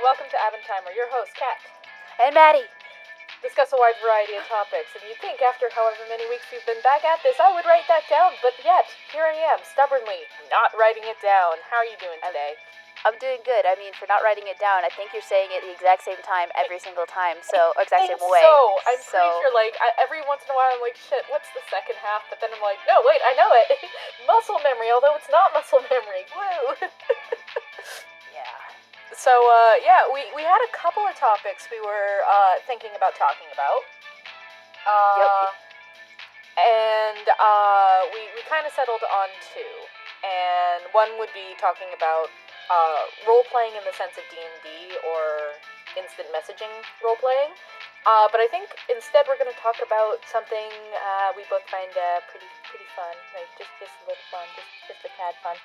welcome to Aventimer, your host, Kat. And Maddie. Discuss a wide variety of topics, and you'd think after however many weeks we've been back at this, I would write that down, but yet, here I am, stubbornly, not writing it down. How are you doing today? I'm doing good. I mean, for not writing it down, I think you're saying it the exact same time every single time, so, or exact same way. I'm pretty sure, every once in a while I'm like, shit, what's the second half? But then I'm like, no, wait, I know it. Muscle memory, although it's not muscle memory. Woo! Yeah. So, we had a couple of topics we were thinking about talking about. And we kind of settled on two. And one would be talking about role-playing in the sense of D&D or instant messaging role-playing. But I think instead we're going to talk about something we both find pretty fun. Like, just a little fun, just a tad fun.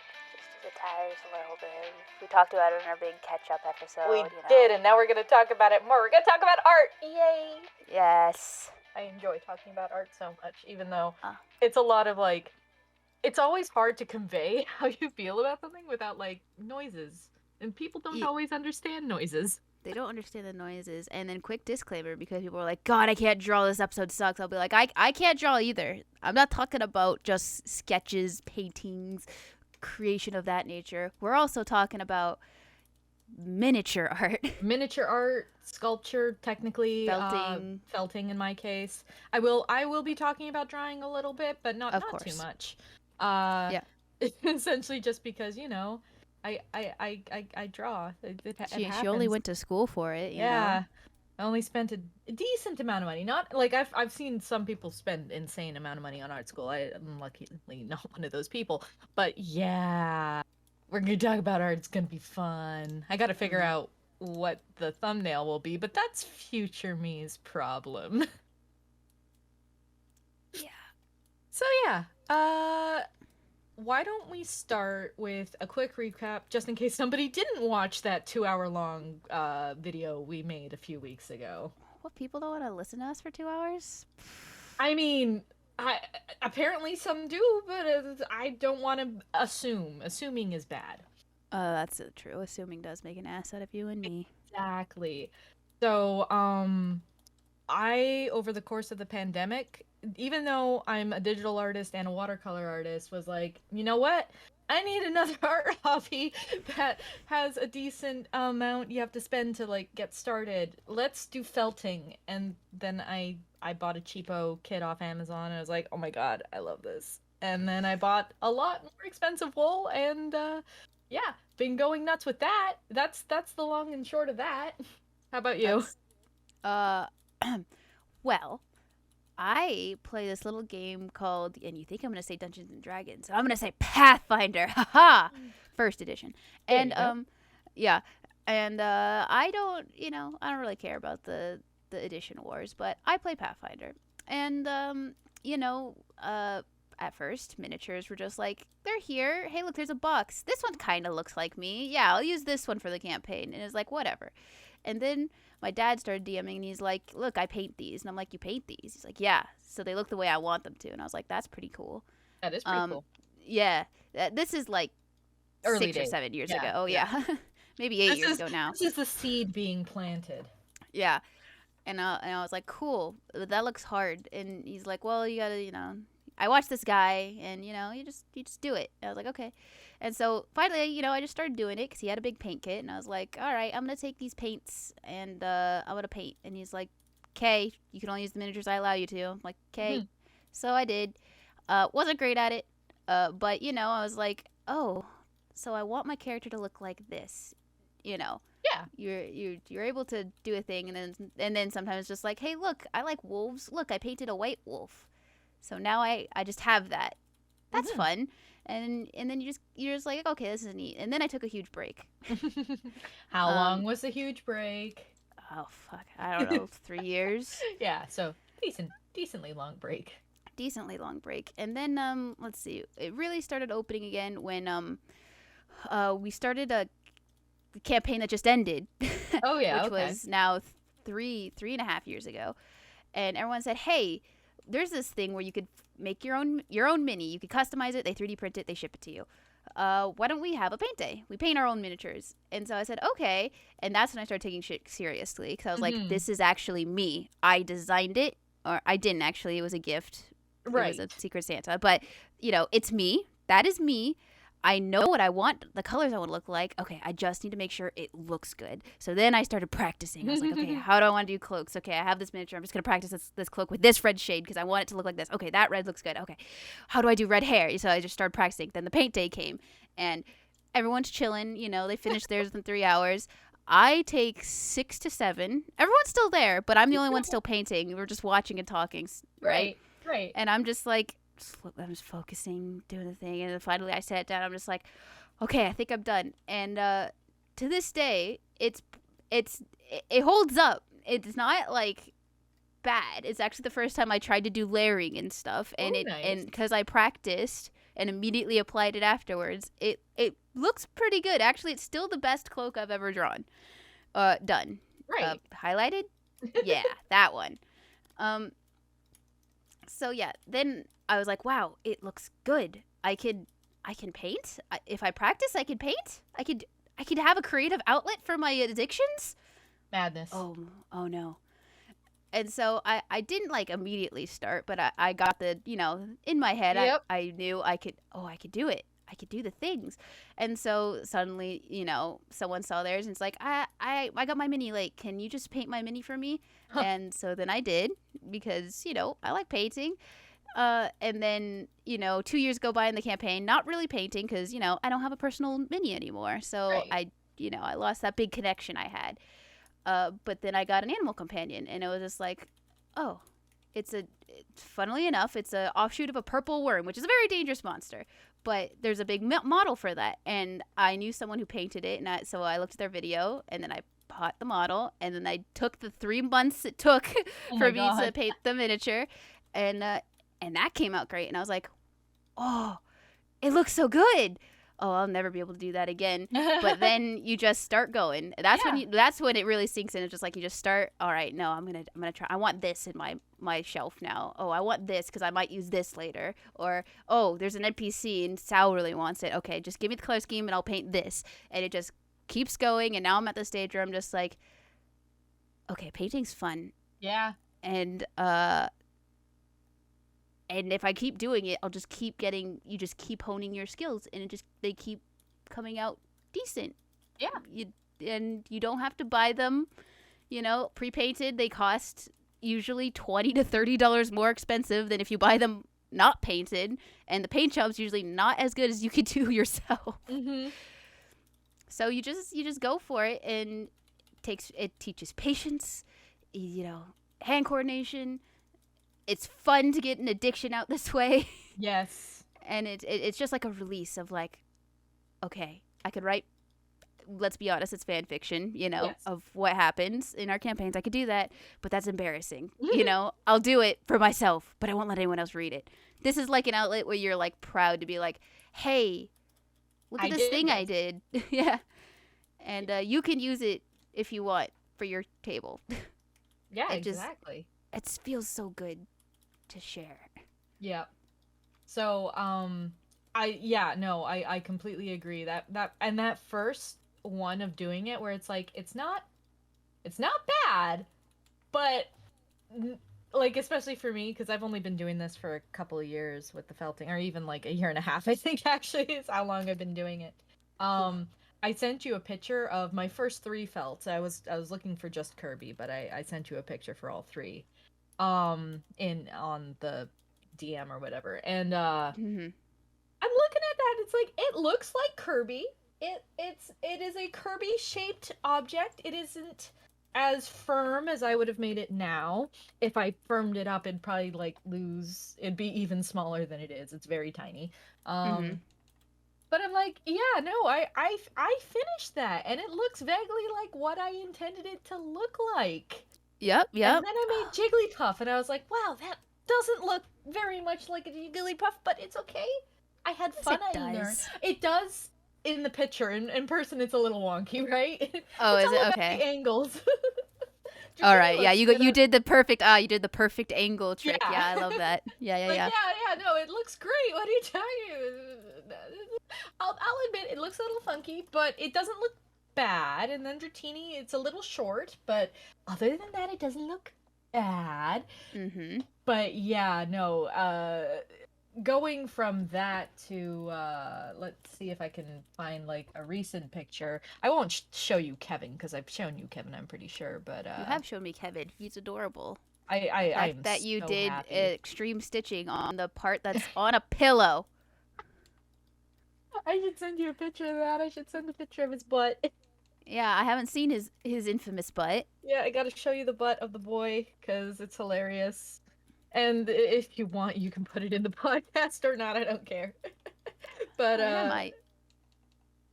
The tires a little bit. We talked about it in our big catch-up episode. We did, and now we're going to talk about it more. We're going to talk about art. Yay! Yes. I enjoy talking about art so much, even though it's a lot of, it's always hard to convey how you feel about something without, noises. And people don't always understand noises. They don't understand the noises. And then quick disclaimer, because people are like, God, I can't draw, this episode sucks. I'll be like, I can't draw either. I'm not talking about just sketches, paintings, creation of that nature. We're also talking about miniature art. Miniature art, sculpture, technically, felting in my case. I will be talking about drawing a little bit, but not too much. Yeah. Essentially just because, I draw. She only went to school for it, you know? I only spent a decent amount of money. Not like I've seen some people spend insane amount of money on art school. I'm luckily not one of those people. But yeah, we're gonna talk about art. It's gonna be fun. I gotta figure out what the thumbnail will be, but that's future me's problem. Yeah. So yeah, why don't we start with a quick recap, just in case somebody didn't watch that 2-hour-long video we made a few weeks ago. What, people don't want to listen to us for 2 hours? I mean, apparently some do, but I don't want to assume. Assuming is bad. That's true. Assuming does make an ass out of you and me. Exactly. So, I, over the course of the pandemic, even though I'm a digital artist and a watercolor artist, was like, you know what? I need another art hobby that has a decent amount you have to spend to, get started. Let's do felting. And then I bought a cheapo kit off Amazon, and I was like, oh my god, I love this. And then I bought a lot more expensive wool, and, been going nuts with that. That's the long and short of that. How about you? Well, I play this little game called, and you think I'm going to say Dungeons and Dragons, and I'm going to say Pathfinder, haha, first edition. And, yeah, and I don't really care about the edition wars, but I play Pathfinder. And, at first, miniatures were just like, they're here, hey, look, there's a box. This one kind of looks like me. Yeah, I'll use this one for the campaign. And it's like, whatever. And then my dad started DMing, and he's like, look, I paint these. And I'm like, you paint these? He's like, yeah. So they look the way I want them to. And I was like, that's pretty cool. That is pretty cool. Yeah. This is early 6 days. or 7 years ago. Oh, yeah. Maybe 8 years ago now. This is the seed being planted. Yeah. And I was like, cool. That looks hard. And he's like, well, you got to, I watched this guy, and, you just do it. And I was like, okay. And so finally, I just started doing it because he had a big paint kit. And I was like, all right, I'm going to take these paints and I'm going to paint. And he's like, okay, you can only use the miniatures I allow you to. I'm like, okay. Mm-hmm. So I did. Wasn't great at it. But, I was like, oh, so I want my character to look like this, Yeah. You're able to do a thing. And then sometimes just like, hey, look, I like wolves. Look, I painted a white wolf. So now I just have that. That's fun. And then you're just like, okay, this is neat. And then I took a huge break. How long was the huge break? Oh fuck, I don't know, 3 years. Yeah, so decently long break. Decently long break. And then let's see, it really started opening again when we started a campaign that just ended. Oh yeah, which was now three and a half years ago. And everyone said, hey, there's this thing where you could make your own mini. You could customize it. They 3D print it. They ship it to you. why don't we have a paint day? We paint our own miniatures. And so I said, okay. And that's when I started taking shit seriously because I was like, Mm-hmm. this is actually me. I designed it, or I didn't actually. It was a gift. It was a Right. Secret Santa. But, it's me. That is me. I know what I want, the colors I want to look like. Okay, I just need to make sure it looks good. So then I started practicing. I was like, okay, how do I want to do cloaks? Okay, I have this miniature. I'm just going to practice this cloak with this red shade because I want it to look like this. Okay, that red looks good. Okay, how do I do red hair? So I just started practicing. Then the paint day came, and everyone's chilling. They finished theirs within 3 hours. I take 6 to 7. Everyone's still there, but I'm the only one still painting. We're just watching and talking, right? Right. Right. And I'm just like, I'm just focusing, doing the thing, and then finally I sat down. I'm just like, okay, I think I'm done. And to this day, it holds up. It's not like bad. It's actually the first time I tried to do layering and stuff, and Oh, nice. because I practiced and immediately applied it afterwards, it looks pretty good. Actually, it's still the best cloak I've ever done. Right. Highlighted, yeah, that one. Um, so yeah, then I was like, wow, it looks good. I can paint. If I practice, I can paint. I could have a creative outlet for my addictions. Madness. Oh no. And so I didn't like immediately start, but I got in my head, Yep. I knew I could do it. I could do the things. And so suddenly, someone saw theirs and it's like, I got my mini late. Can you just paint my mini for me? Huh. And so then I did because, I like painting. And then, 2 years go by in the campaign, not really painting because, I don't have a personal mini anymore. So Right. I lost that big connection I had. But then I got an animal companion, and it was just like, oh, funnily enough, it's a offshoot of a purple worm, which is a very dangerous monster. But there's a big model for that, and I knew someone who painted it, and so I looked at their video, and then I bought the model, and then I took the 3 months it took Oh for my me to god. paint the miniature, and that came out great, and I was like, oh, it looks so good. Oh, I'll never be able to do that again. But then you just start going. Yeah. That's when it really sinks in. It's just like you just start, all right, no, I'm going to try. I want this in my shelf now. Oh, I want this cuz I might use this later. Or oh, there's an NPC and Sal really wants it. Okay, just give me the color scheme and I'll paint this. And it just keeps going, and now I'm at the stage where I'm just like, okay, painting's fun. Yeah. And if I keep doing it, I'll just keep you just keep honing your skills, and they keep coming out decent. Yeah. And you don't have to buy them, pre-painted. They cost usually $20 to $30 more expensive than if you buy them not painted, and the paint job's usually not as good as you could do yourself. Mm-hmm. So you just go for it, and it teaches patience, hand coordination. It's fun to get an addiction out this way. Yes. And it's just like a release of like, okay, I could write, let's be honest, it's fan fiction, Yes. of what happens in our campaigns. I could do that, but that's embarrassing. I'll do it for myself, but I won't let anyone else read it. This is like an outlet where you're like proud to be like, hey, look I at this did thing I this. did. Yeah. And you can use it if you want for your table. Yeah, It just, exactly. it feels so good to share. Yeah. So, I completely agree that first one of doing it where it's like it's not bad, but like especially for me because I've only been doing this for a couple of years with the felting, or even like a year and a half, I think actually is how long I've been doing it. Oof. I sent you a picture of my first three felts. I was looking for just Kirby, but I sent you a picture for all three in on the DM or whatever. And Mm-hmm. I'm looking at that. It's like it looks like Kirby. It is a Kirby shaped object. It isn't as firm as I would have made it now. If I firmed it up, it'd probably like lose. It'd be even smaller than it is. It's very tiny. Mm-hmm. But I'm like, yeah, no, I finished that, and it looks vaguely like what I intended it to look like. Yep, And yep. then I made Jigglypuff, and I was like, wow, that doesn't look very much like a Jigglypuff, but it's okay. I had Yes, fun. it I learned. does. It does in the picture. In person, it's a little wonky, right? Oh, It's is all it about the okay? angles. All Japan right. Yeah, looks you good. did the perfect angle trick. Yeah. Yeah, I love that. Yeah, yeah, Like, yeah. yeah, yeah, no, it looks great. What are you telling you? I'll admit it looks a little funky, but it doesn't look bad. And then Dratini, it's a little short, but other than that, it doesn't look bad. Mm-hmm. But yeah, no. Going from that to let's see if I can find like a recent picture. I won't show you Kevin because I've shown you Kevin, I'm pretty sure. But You have shown me Kevin. He's adorable. The fact I'm that you so did happy. extreme stitching on the part that's on a pillow. I should send you a picture of that. I should send a picture of his butt. Yeah, I haven't seen his infamous butt. Yeah, I gotta show you the butt of the boy because it's hilarious. And if you want, you can put it in the podcast or not. I don't care. But All right, I might.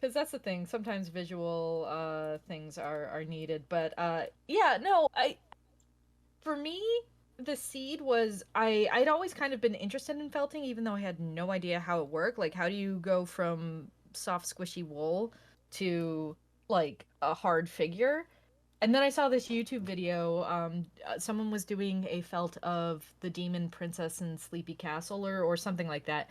because that's the thing. Sometimes visual things are needed. But yeah, no, I for me the seed was I'd always kind of been interested in felting, even though I had no idea how it worked. Like, how do you go from soft, squishy wool to like a hard figure? And then I saw this YouTube video. Someone was doing a felt of the Demon Princess in Sleepy Castle or something like that.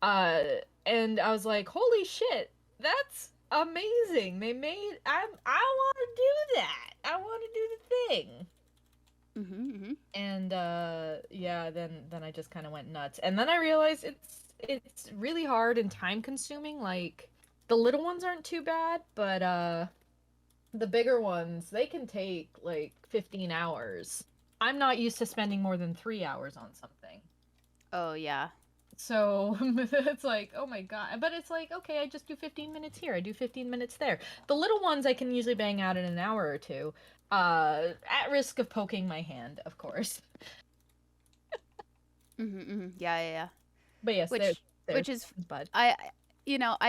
Uh, and I was like, "Holy shit, that's amazing! They made. I want to do that. I want to do the thing." Mm-hmm. Mm-hmm. And yeah, then I just kind of went nuts. And then I realized it's really hard and time consuming. Like the little ones aren't too bad, but the bigger ones, they can take like 15 hours. I'm not used to spending more than 3 hours on something. Oh yeah. So it's like, oh my god. But it's like, okay, I just do 15 minutes here. I do 15 minutes there. The little ones I can usually bang out in an hour or two. At risk of poking my hand, of course. Mm-hmm. Mm-hmm. Yeah, yeah, yeah. But yes, Which there's which is Bud. I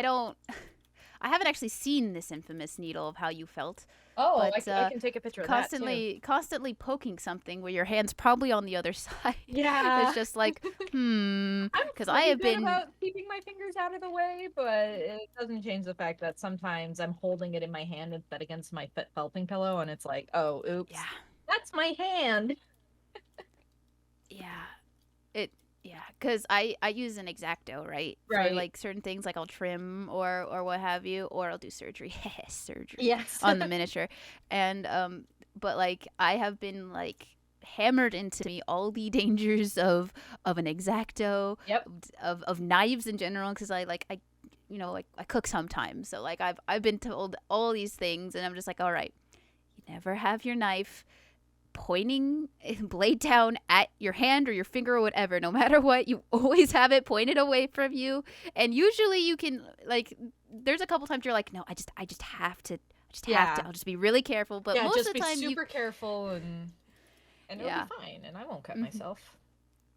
don't I haven't actually seen this infamous needle of how you felt, Oh, but I can take a picture of that too. constantly poking something where your hand's probably on the other side. It's Yeah. just like, I'm because I pretty have good been, about keeping my fingers out of the way, but it doesn't change the fact that sometimes I'm holding it in my hand instead against my felting pillow, and it's like, oh, oops, yeah, that's my hand. yeah, it, yeah, because I use an exacto, right, for Right. like certain things, like I'll trim or what have you, or I'll do surgery, surgery Yes. on the miniature, and but like I have been like hammered into me all the dangers of an exacto, Yep. of knives in general, because I like I cook sometimes, so like I've been told all these things, and I'm just like, all right, you never have your knife pointing blade down at your hand or your finger or whatever. No matter what, you always have it pointed away from you, and usually you can like, there's a couple times you're like, no, I just have to, Yeah. I'll just be really careful, but Yeah, most just of the be time you, super careful and it'll be yeah. fine and I won't cut Mm-hmm. myself.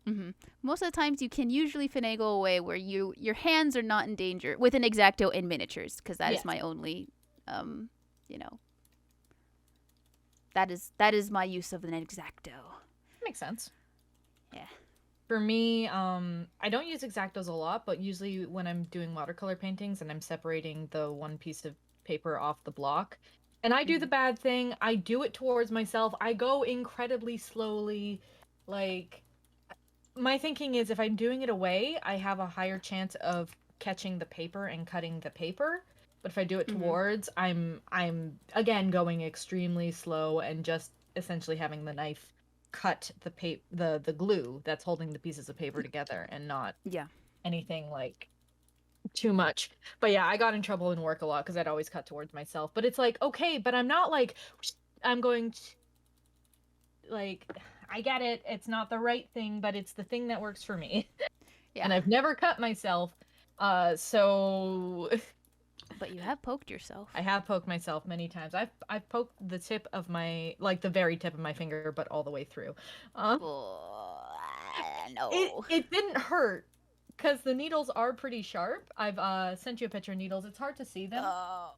Mm-hmm. Most of the times you can usually finagle away where your hands are not in danger with an exacto in miniatures, because that is Yes. my only um you know that is my use of an exacto. Makes sense. Yeah. For me, I don't use exactos a lot, but usually when I'm doing watercolor paintings and I'm separating the one piece of paper off the block, and I do Mm-hmm. the bad thing, I do it towards myself. I go incredibly slowly. Like, my thinking is if I'm doing it away, I have a higher chance of catching the paper and cutting the paper. But if I do it Mm-hmm. towards, I'm again going extremely slow and just essentially having the knife cut the glue that's holding the pieces of paper together and not Yeah. anything like too much. But yeah, I got in trouble in work a lot because I'd always cut towards myself. But it's like, okay, but I'm not like I'm going to, like, I get it. It's not the right thing, but it's the thing that works for me. Yeah. And I've never cut myself. So But you have poked yourself. I have poked myself many times. I've poked the tip of my, like the very tip of my finger, but all the way through. Um, Oh, it no. it didn't hurt because the needles are pretty sharp. I've sent you a picture of needles. It's hard to see them, Oh.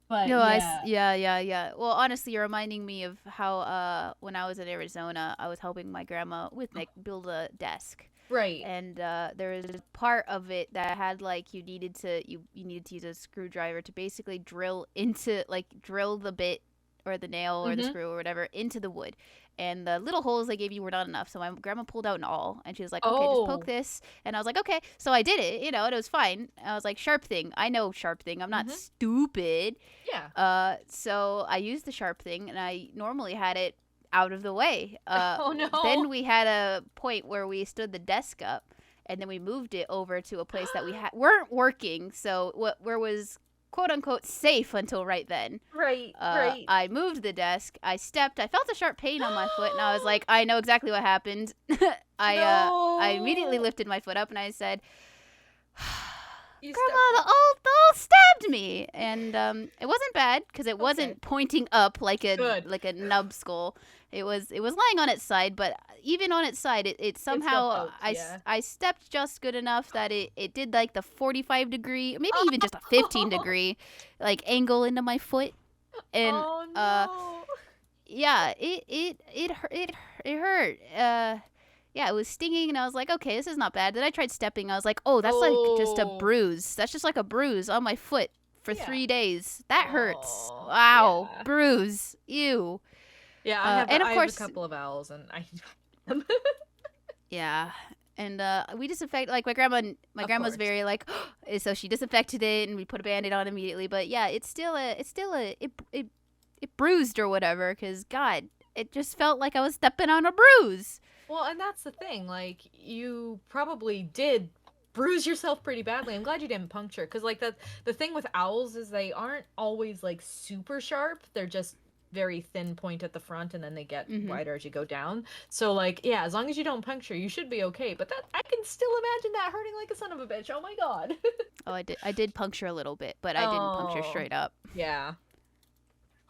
but No, yeah, yeah, yeah, yeah. Well, honestly, you're reminding me of how when I was in Arizona, I was helping my grandma with Nick build a desk, right. and there was a part of it that had like you needed to use a screwdriver to basically drill the bit or the nail or the Mhm. screw or whatever into the wood. And the little holes they gave you were not enough. So my grandma pulled out an awl and she was like, okay, just poke Oh. this. And I was like, okay. So I did it, and it was fine. I was like, sharp thing. I know sharp thing. I'm not Mhm. stupid. Yeah. So I used the sharp thing, and I normally had it out of the way. Oh no. Then we had a point where we stood the desk up, and then we moved it over to a place that we weren't working, so where was quote unquote safe until right then. Right, right. I moved the desk. I stepped. I felt a sharp pain on my foot, and I was like, I know exactly what happened. I immediately No. lifted my foot up, and I said, You stepped Grandma, on. the old stabbed me, and it wasn't bad because it Okay. wasn't pointing up like a Good. nubskull. It was lying on its side, but even on its side, it It still somehow poked, yeah. I stepped just good enough that it did like the 45-degree, maybe even just a Oh, 15-degree, like angle into my foot, and oh no. yeah, it hurt. Yeah, it was stinging, and I was like, okay, this is not bad. Then I tried stepping. I was like, oh, that's like just a Oh, bruise. That's just like a bruise on my foot for yeah. 3 days. That hurts. Oh, Wow, yeah. bruise. Ew. Yeah, And of I have a course, couple of owls and I yeah. And we disinfect like my of grandma's course. very like so she disinfected it and we put a band-aid on immediately. But yeah, it bruised or whatever cuz god, it just felt like I was stepping on a bruise. Well, and that's the thing. Like, you probably did bruise yourself pretty badly. I'm glad you didn't puncture, because like the thing with owls is they aren't always like super sharp. They're just very thin point at the front, and then they get Mhm. wider as you go down. So like, yeah, as long as you don't puncture, you should be okay. But that I can still imagine that hurting like a son of a bitch. Oh my god. Oh, I did puncture a little bit, but I didn't puncture Oh, straight up. yeah.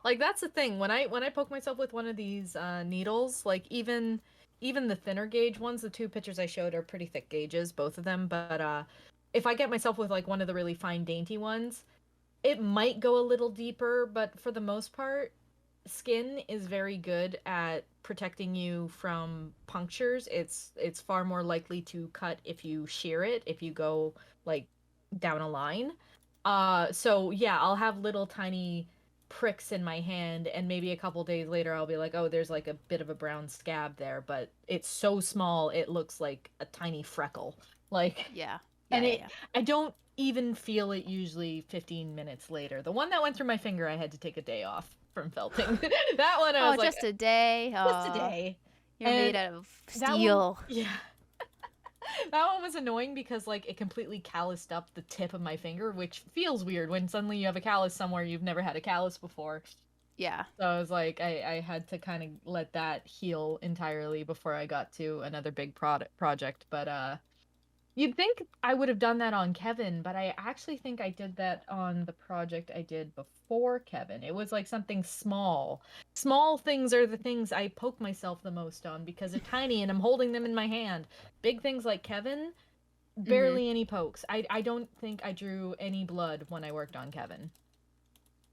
Like that's the thing. When I poke myself with one of these needles, like even the thinner gauge ones, the two pictures I showed are pretty thick gauges, both of them, but if I get myself with like one of the really fine dainty ones, it might go a little deeper, but for the most part, skin is very good at protecting you from punctures. It's far more likely to cut if you shear it, if you go like down a line. So yeah, I'll have little tiny pricks in my hand, and maybe a couple days later I'll be like, "Oh, there's like a bit of a brown scab there," but it's so small it looks like a tiny freckle. Like, Yeah. and Yeah, yeah, yeah. I don't even feel it usually 15 minutes later. The one that went through my finger, I had to take a day off from felting. That one I Oh, was like, just a day. just a Oh, day. you're made And out of that one, steel. yeah. That one was annoying because like it completely calloused up the tip of my finger, which feels weird when suddenly you have a callus somewhere you've never had a callus before. Yeah. So I was like, I had to kind of let that heal entirely before I got to another big project. But you'd think I would have done that on Kevin, but I actually think I did that on the project I did before Kevin. It was like something small. Small things are the things I poke myself the most on because they're tiny and I'm holding them in my hand. Big things like Kevin, Mhm. barely any pokes. I don't think I drew any blood when I worked on Kevin.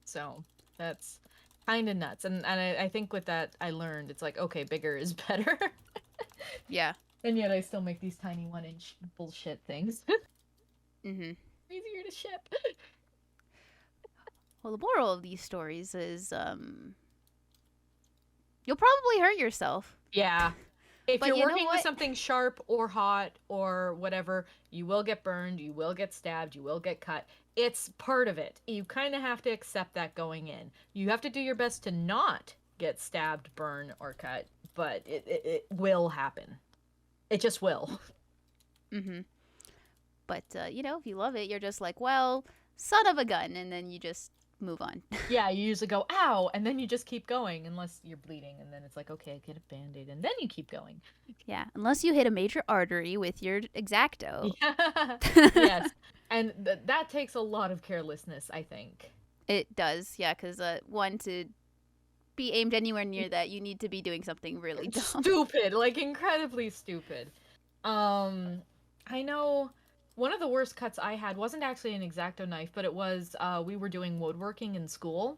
So that's kind of nuts. And I think with that, I learned it's like, okay, bigger is better. Yeah. And yet I still make these tiny 1 inch bullshit things. Mhm. Easier to ship. Well, the moral of these stories is you'll probably hurt yourself. Yeah. If But you're you know working with what? something sharp or hot or whatever, you will get burned, you will get stabbed, you will get cut. It's part of it. You kind of have to accept that going in. You have to do your best to not get stabbed, burn, or cut, but it will happen. It just will. Mhm. But if you love it, you're just like, well, son of a gun, and then you just move on. Yeah, you usually go, ow, and then you just keep going unless you're bleeding, and then it's like, okay, get a band aid, and then you keep going. Yeah, unless you hit a major artery with your exacto. Yeah. Yes. And that takes a lot of carelessness, I think. It does, yeah, because one to be aimed anywhere near that, you need to be doing something really dumb. Stupid, like incredibly stupid. Um, I know one of the worst cuts I had wasn't actually an X-Acto knife, but it was we were doing woodworking in school,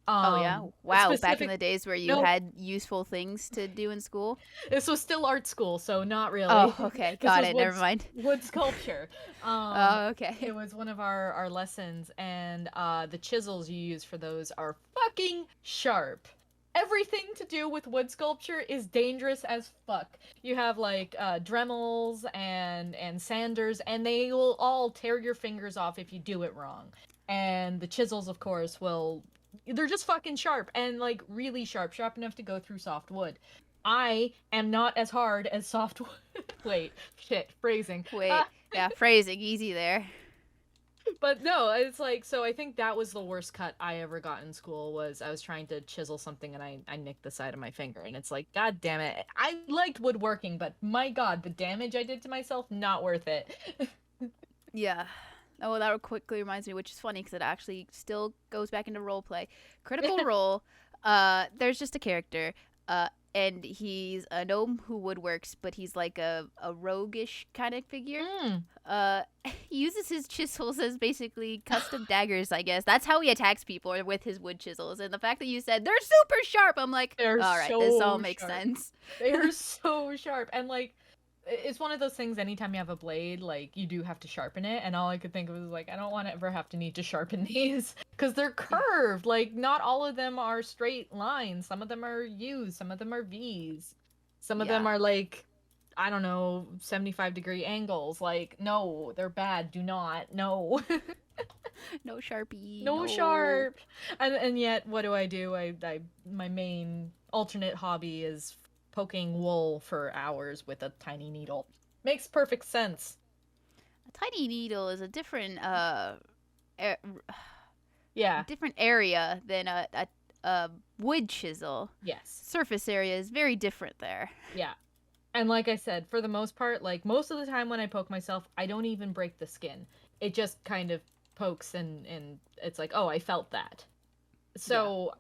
Oh yeah. Wow. Back in Specific. the days where you No, had useful things to do in school. this was still art school, so not Oh, really. okay. This Got was it. Never mind. wood sculpture. Oh, It okay. was one of our lessons, and the chisels you use for those are fucking sharp. Everything to do with wood sculpture is dangerous as fuck. You have like Dremels and sanders, and they will all tear your fingers off if you do it wrong. And the chisels, of course, will, they're just fucking sharp and like really sharp, sharp enough to go through soft wood. I am not as hard as soft wood. Wait, shit, phrasing. Wait. Yeah, phrasing easy there. But no, it's like, so I think that was the worst cut I ever got in school. Was I was trying to chisel something and I nicked the side of my finger, and it's like, god damn it. I liked woodworking, but my god, the damage I did to myself, not worth it. Yeah. Oh, that quickly reminds me, which is funny because it actually still goes back into role play. Critical Role. There's just a character. And he's a gnome who woodworks, but he's like a roguish kind of figure. Mm, He uses his chisels as basically custom daggers, I guess. That's how he attacks people, or with his wood chisels. And the fact that you said they're super sharp, I'm like, they're all right, this all so makes sharp. sense. They're so sharp. And like, it's one of those things, anytime you have a blade, like you do have to sharpen it, and all I could think of was like, I don't want to ever have to need to sharpen these because they're Yeah, curved. Like not all of them are straight lines. Some of them are U's, some of them are V's. Some of them yeah. are like, I don't know, 75-degree angles. Like no, they're bad. Do not. No. No Sharpie, No no. sharp. And yet what do? I my main alternate hobby is poking wool for hours with a tiny needle. Makes perfect sense. A tiny needle is a a Yeah. different area than a wood chisel. Yes. Surface area is very different there. Yeah. And like I said, for the most part, like most of the time when I poke myself, I don't even break the skin. It just kind of pokes and it's like, "Oh, I felt that." Yeah. So,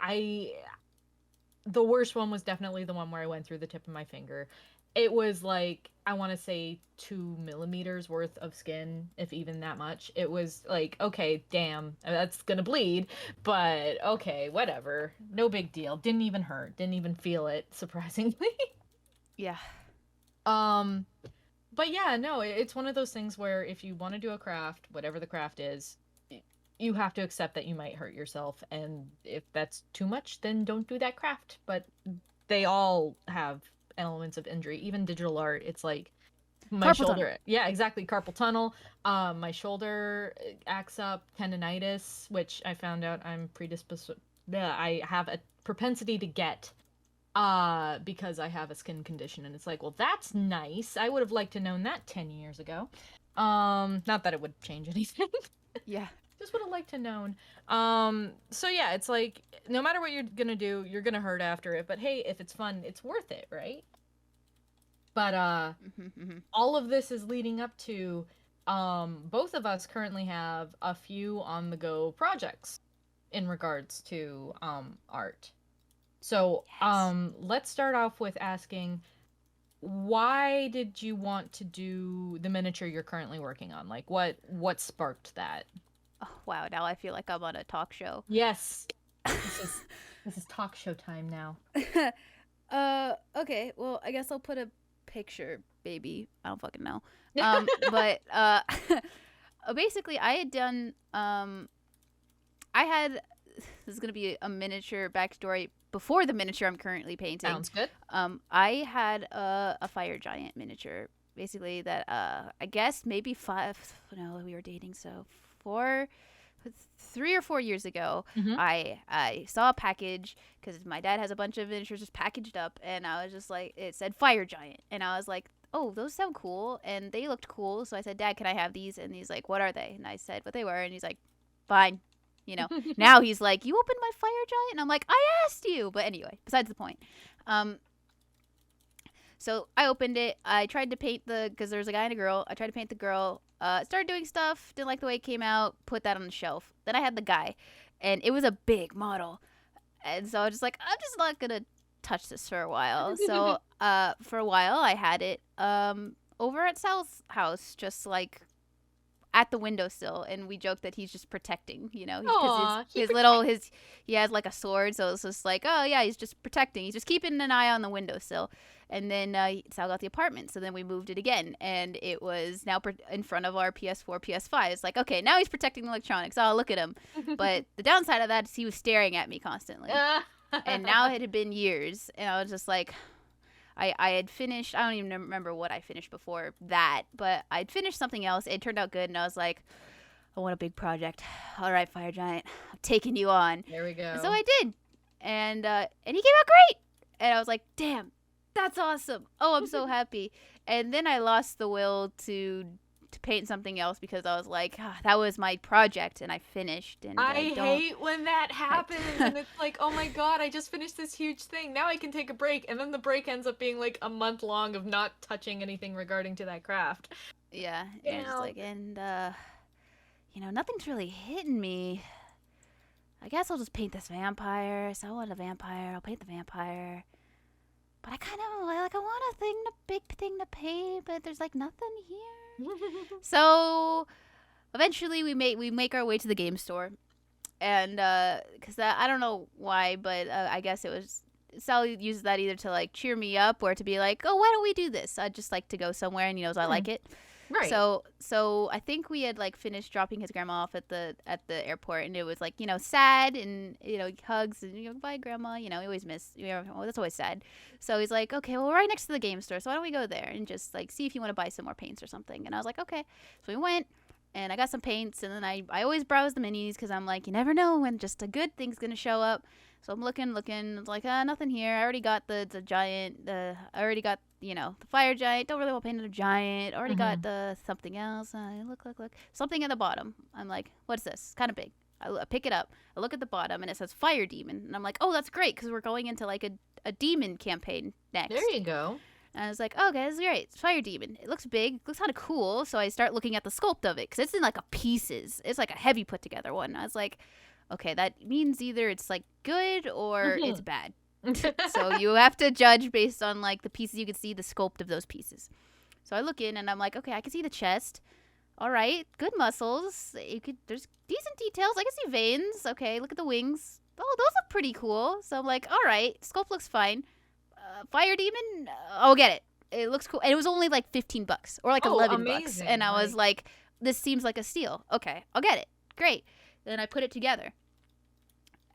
the worst one was definitely the one where I went through the tip of my finger. It was like, I want to say 2 millimeters worth of skin, if even that much. It was like, okay, damn, that's gonna bleed, but okay, whatever. No big deal. Didn't even hurt. Didn't even feel it, surprisingly. Yeah. um, but yeah, no, it's one of those things where if you want to do a craft, whatever the craft is, you have to accept that you might hurt yourself, and if that's too much, then don't do that craft. But they all have elements of injury. Even digital art, it's like my Carpal tunnel. shoulder. Yeah, exactly. Carpal tunnel. My shoulder acts up, tendonitis, which I found out I'm predisposed. Yeah, I have a propensity to get because I have a skin condition, and it's like, well, that's nice. I would have liked to known that 10 years ago. Not that it would change anything. Yeah. Just would have liked to known. So yeah, it's like no matter what you're gonna do, you're gonna hurt after it. But hey, if it's fun, it's worth it, right? But all of this is leading up to both of us currently have a few on the go projects in regards to art. So Yes. let's start off with asking, why did you want to do the miniature you're currently working on? Like what sparked that? Oh, wow. Now I feel like I'm on a talk show. Yes. This is this is talk show time now. Okay. Well, I guess I'll put a picture, baby. I don't fucking know. But basically, I had done I had this is gonna be a miniature backstory before the miniature I'm currently painting. Sounds good. I had a fire giant miniature, basically that I guess maybe five. No, we were dating, so 3 or 4 years ago, Mm-hmm. I saw a package because my dad has a bunch of miniatures just packaged up, and I was just like, it said fire giant, and I was like, oh, those sound cool, and they looked cool. So I said, Dad, can I have these? And he's like, what are they? And I said what they were, and he's like, fine. You know, now he's like, you opened my fire giant? And I'm like, I asked you. But anyway, besides the point. Um, so I opened it. I tried to paint because there's a guy and a girl. I tried to paint the girl. Started doing stuff. Didn't like the way it came out. Put that on the shelf. Then I had the guy, and it was a big model. And so I was just like, I'm just not gonna touch this for a while. So for a while, I had it over at Sal's house, just like at the windowsill, and we joke that he's just protecting, because Aw, he his little protects. his he has like a sword, so it's just like, oh yeah, he's just protecting, he's just keeping an eye on the windowsill. And then Sal got the apartment, so then we moved it again, and it was now in front of our PS4, PS5. It's like, okay, now he's protecting the electronics. Oh, look at him. But the downside of that is he was staring at me constantly, and now it had been years, and I was just like, I had finished, I don't even remember what I finished before that, but I'd finished something else. It turned out good, and I was like, I want a big project. All right, Fire Giant, I'm taking you on. There we go. And so I did, and he came out great, and I was like, damn, that's awesome. Oh, I'm so happy. And then I lost the will to paint something else, because I was like, that was my project, and I finished. And I hate when that happens, and it's like, oh my god, I just finished this huge thing. Now I can take a break, and then the break ends up being like a month long of not touching anything regarding to that craft. Yeah, and it's like, and nothing's really hitting me. I guess I'll just paint this vampire. So I want a vampire. I'll paint the vampire. But I kind of like, I want a big thing to paint, but there's like nothing here. So eventually we make our way to the game store, and because I don't know why, but I guess it was Sally uses that either to like cheer me up or to be like, oh, why don't we do this? I'd just like to go somewhere, and he knows I like it. Right. So I think we had like finished dropping his grandma off at the airport, and it was like, sad, and hugs, and bye grandma, we always miss, that's always sad. So he's like, okay, well, we're right next to the game store, so why don't we go there and just like see if you want to buy some more paints or something. And I was like, okay. So we went, and I got some paints, and then I always browse the minis, because I'm like, you never know when just a good thing's gonna show up. So I'm looking, it's like, nothing here. I already got the giant, I already got, the fire giant. Don't really want to paint a giant. Already got the something else. Look. Something at the bottom. I'm like, what's this? Kind of big. I pick it up. I look at the bottom, and it says fire demon. And I'm like, oh, that's great, because we're going into like a demon campaign next. There you go. And I was like, okay, this is great. It's fire demon. It looks big. It looks kind of cool. So I start looking at the sculpt of it, because it's in like a pieces. It's like a heavy put together one. I was like, okay, that means either it's like good or it's bad. So you have to judge based on like the pieces you can see, the sculpt of those pieces. So I look in, and I'm like, okay, I can see the chest. All right, good muscles. There's decent details. I can see veins. Okay, look at the wings. Oh, those look pretty cool. So I'm like, all right, sculpt looks fine. Fire demon, I'll get it. It looks cool. And it was only like $15 or like $11. And I was like, this seems like a steal. Okay, I'll get it. Great. Then I put it together.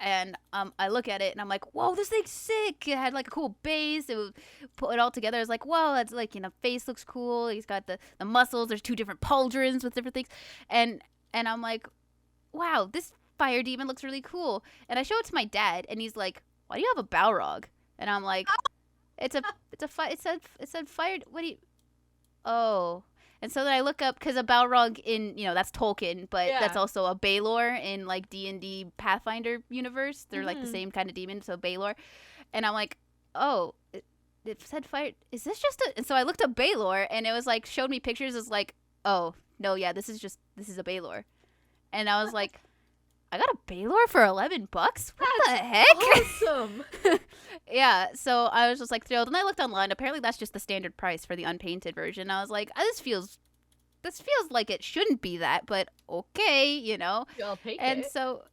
And I look at it, and I'm like, whoa, this thing's sick. It had like a cool base. It was put it all together. I was like, whoa, that's like, face looks cool. He's got the muscles. There's 2 different pauldrons with different things. And I'm like, wow, this fire demon looks really cool. And I show it to my dad, and he's like, why do you have a Balrog? And I'm like, it said fire. What do you? Oh. And so then I look up, because a Balrog in, that's Tolkien, but that's also a Baelor in like D&D Pathfinder universe. They're like the same kind of demon, so Baelor. And I'm like, oh, it said fire. Is this just a? And so I looked up Baelor, and it was like, showed me pictures. It's like, oh no, yeah, this is a Baelor. And I was like, I got a Baelor for $11. What the heck? Awesome. Yeah, so I was just like thrilled, and I looked online. Apparently, that's just the standard price for the unpainted version. I was like, this feels like it shouldn't be that, but okay, I'll take and it. so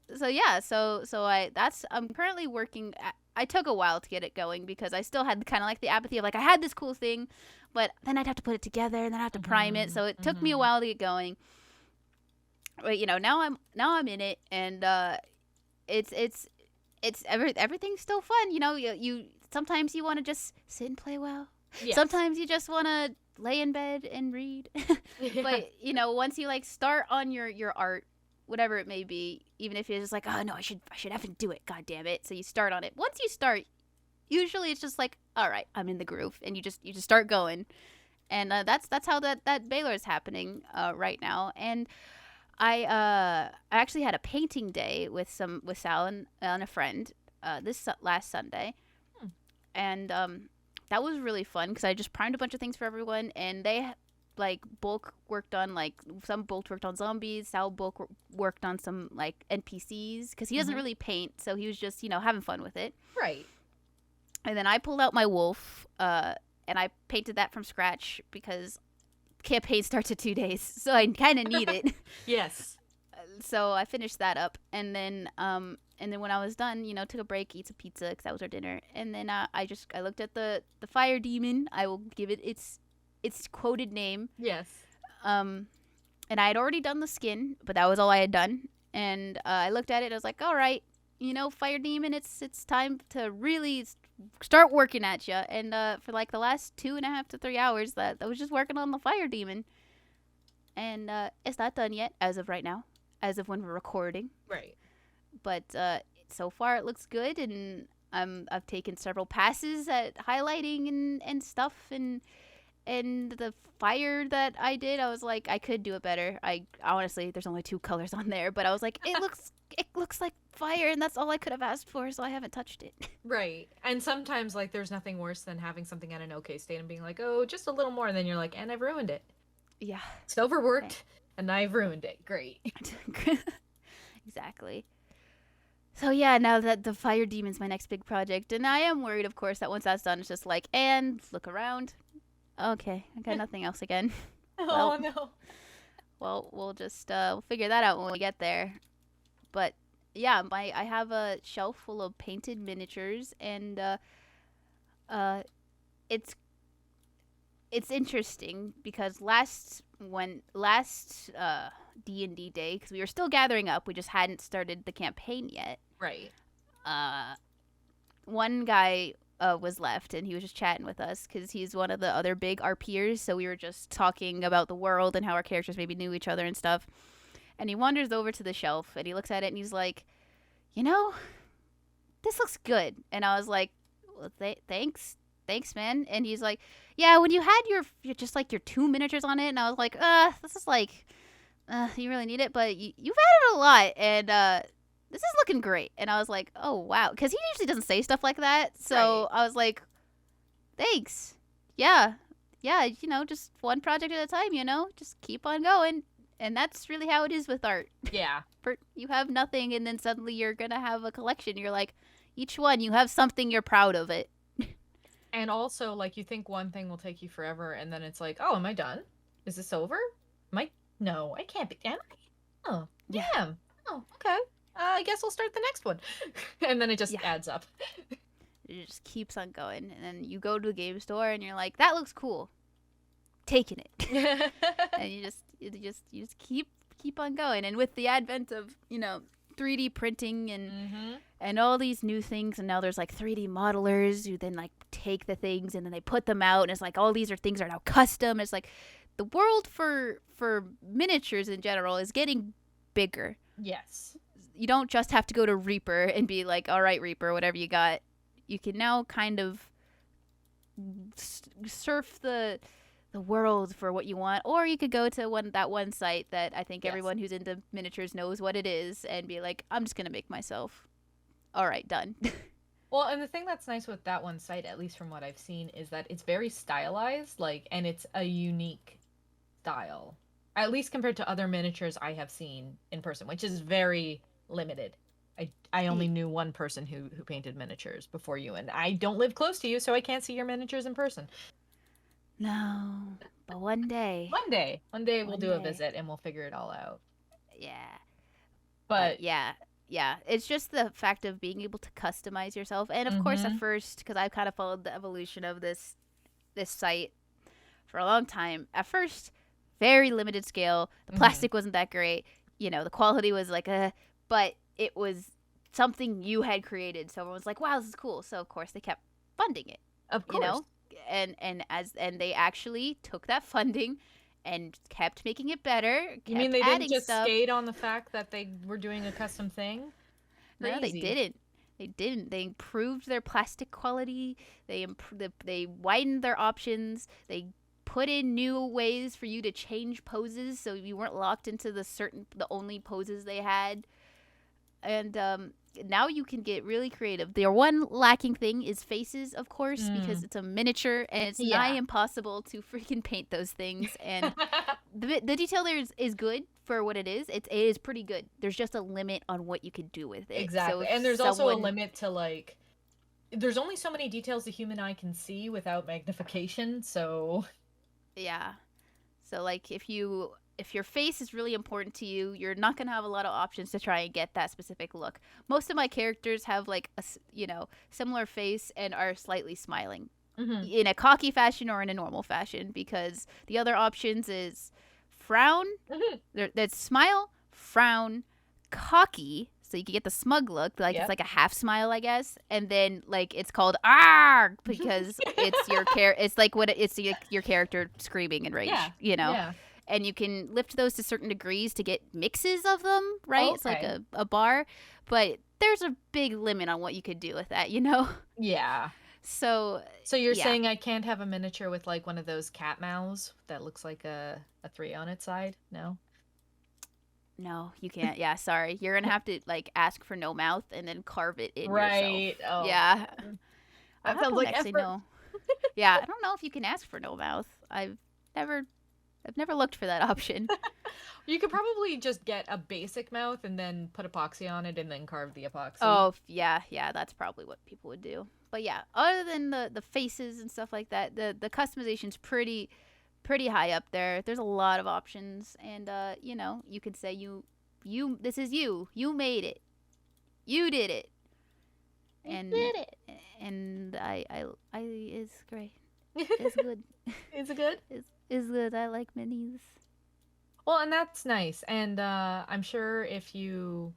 I'm currently working. I took a while to get it going, because I still had kind of like the apathy of like, I had this cool thing, but then I'd have to put it together, and then I have to prime it. So it took me a while to get going. But now I'm in it, and everything's still fun. You sometimes you want to just sit and play well. Yes. Sometimes you just want to lay in bed and read. Yeah. But once you like start on your art, whatever it may be, even if you're just like, oh no, I should effing do it, god damn it. So you start on it. Once you start, usually it's just like, all right, I'm in the groove, and you just start going. And that's how that Baylor is happening right now. And I actually had a painting day with Sal and a friend this last Sunday, and that was really fun, because I just primed a bunch of things for everyone, and they like bulk worked on like some bulk worked on zombies. Sal bulk worked on some like NPCs, because he doesn't really paint, so he was just having fun with it. Right. And then I pulled out my wolf, and I painted that from scratch, because campaign starts in 2 days, so I kind of need it. Yes. So I finished that up, and then when I was done, took a break, eat some pizza because that was our dinner, and then I looked at the fire demon. I will give it its quoted name. Yes. Um, and I had already done the skin, but that was all I had done. And I looked at it. I was like, all right, fire demon, it's time to really start working at you. And for like the last 2.5 to 3 hours, that I was just working on the fire demon, and it's not done yet as of right now, as of when we're recording. Right. But so far it looks good, and I've taken several passes at highlighting and stuff, and the fire that I did, I was like, I could do it better. I honestly, there's only 2 colors on there, but I was like, it looks like fire, and that's all I could have asked for, so I haven't touched it. Right. And sometimes, like, there's nothing worse than having something at an okay state and being like, oh, just a little more. And then you're like, and I've ruined it. Yeah. It's overworked, and I've ruined it. Great. Exactly. So yeah, now that the fire demon's my next big project, and I am worried, of course, that once that's done, it's just like, and look around. Okay, I got nothing else again. Oh, no. Well, we'll just we'll figure that out when we get there. But yeah, I have a shelf full of painted miniatures, and uh, it's it's interesting because last D&D day, because we were still gathering up, we just hadn't started the campaign yet. Right. One guy was left, and he was just chatting with us because he's one of the other big RPers. So we were just talking about the world and how our characters maybe knew each other and stuff. And he wanders over to the shelf and he looks at it and he's like, this looks good. And I was like, well, thanks, man. And he's like, yeah, when you had your just like your 2 miniatures on it, and I was like, this is like, you really need it, but you've added a lot, and this is looking great. And I was like, oh wow, because he usually doesn't say stuff like that. So Right. I was like, thanks. Yeah, just one project at a time. Just keep on going, and that's really how it is with art. Yeah. You have nothing, and then suddenly you're gonna have a collection. You're like, each one you have something you're proud of it. And also, like, you think one thing will take you forever, and then it's like, oh, am I done? Is this over? Am I? No, I can't be. Am I? Oh, Yeah. damn. Oh, okay. I guess I'll start the next one. And then it just Yeah. adds up. It just keeps on going, and then you go to a game store and you're like, that looks cool, taking it. And you just keep on going. And with the advent of 3D printing and all these new things, and now there's like 3D modelers who then like take the things and then they put them out, and it's like all these things are now custom. It's like the world for miniatures in general is getting bigger. Yes. You don't just have to go to Reaper and be like, all right, Reaper, whatever you got. You can now kind of surf the world for what you want, or you could go to that one site that I think everyone who's into miniatures knows what it is, and be like, I'm just gonna make myself. All right, done. Well, and the thing that's nice with that one site, at least from what I've seen, is that it's very stylized, like, and it's a unique style, at least compared to other miniatures I have seen in person, which is very limited. I only knew one person who painted miniatures before you, and I don't live close to you, so I can't see your miniatures in person. No, but one day. One day we'll One do a day. visit and we'll figure it all out. Yeah. But yeah, it's just the fact of being able to customize yourself, and of course at first, because I've kind of followed the evolution of this site for a long time. At first, very limited scale. The plastic wasn't that great. The quality was like but it was something you had created, so everyone was like, wow, this is cool. So of course they kept funding it. of course. And they actually took that funding and kept making it better. You mean kept they adding didn't just stuff. skate on the fact that they were doing a custom thing? No, they Crazy. didn't. They didn't. They improved their plastic quality. They widened their options. They put in new ways for you to change poses, so you weren't locked into the only poses they had. And now you can get really creative. Their one lacking thing is faces, of course, because it's a miniature and it's nigh impossible to freaking paint those things. And the detail there is good for what it is. It is pretty good. There's just a limit on what you can do with it. Exactly. So and there's also a limit to, like, there's only so many details the human eye can see without magnification, so yeah. So like if your face is really important to you, you're not going to have a lot of options to try and get that specific look. Most of my characters have like similar face and are slightly smiling Hmm. in a cocky fashion or in a normal fashion, because the other options is frown, Hmm. that's smile, frown, cocky, so you can get the smug look, like it's Yep. like a half smile, I guess, and then like it's called ah because it's it's like what it's your character screaming in Yeah. rage, Yeah. and you can lift those to certain degrees to get mixes of them, right? It's like Okay. a bar, but there's a big limit on what you could do with that. Yeah. So So you're yeah, saying I can't have a miniature with like one of those cat mouths that looks like a three on its side? No. no, you can't. Yeah, sorry. You're gonna have to like ask for no mouth and then carve it in yourself. Right. Oh Yeah, man. That I sounds don't like actually effort. know. Yeah, I don't know if you can ask for no mouth. Never, I've never looked for that option. You could probably just get a basic mouth and then put epoxy on it and then carve the epoxy. Oh yeah, yeah, that's probably what people would do. But yeah, other than the faces and stuff like that, the customization's pretty high up there. There's a lot of options, and you could say you this is you made it, you did it, I and did it. I is great. It's good. Is it good? It's good. I like minis. Well, and that's nice. And I'm sure if you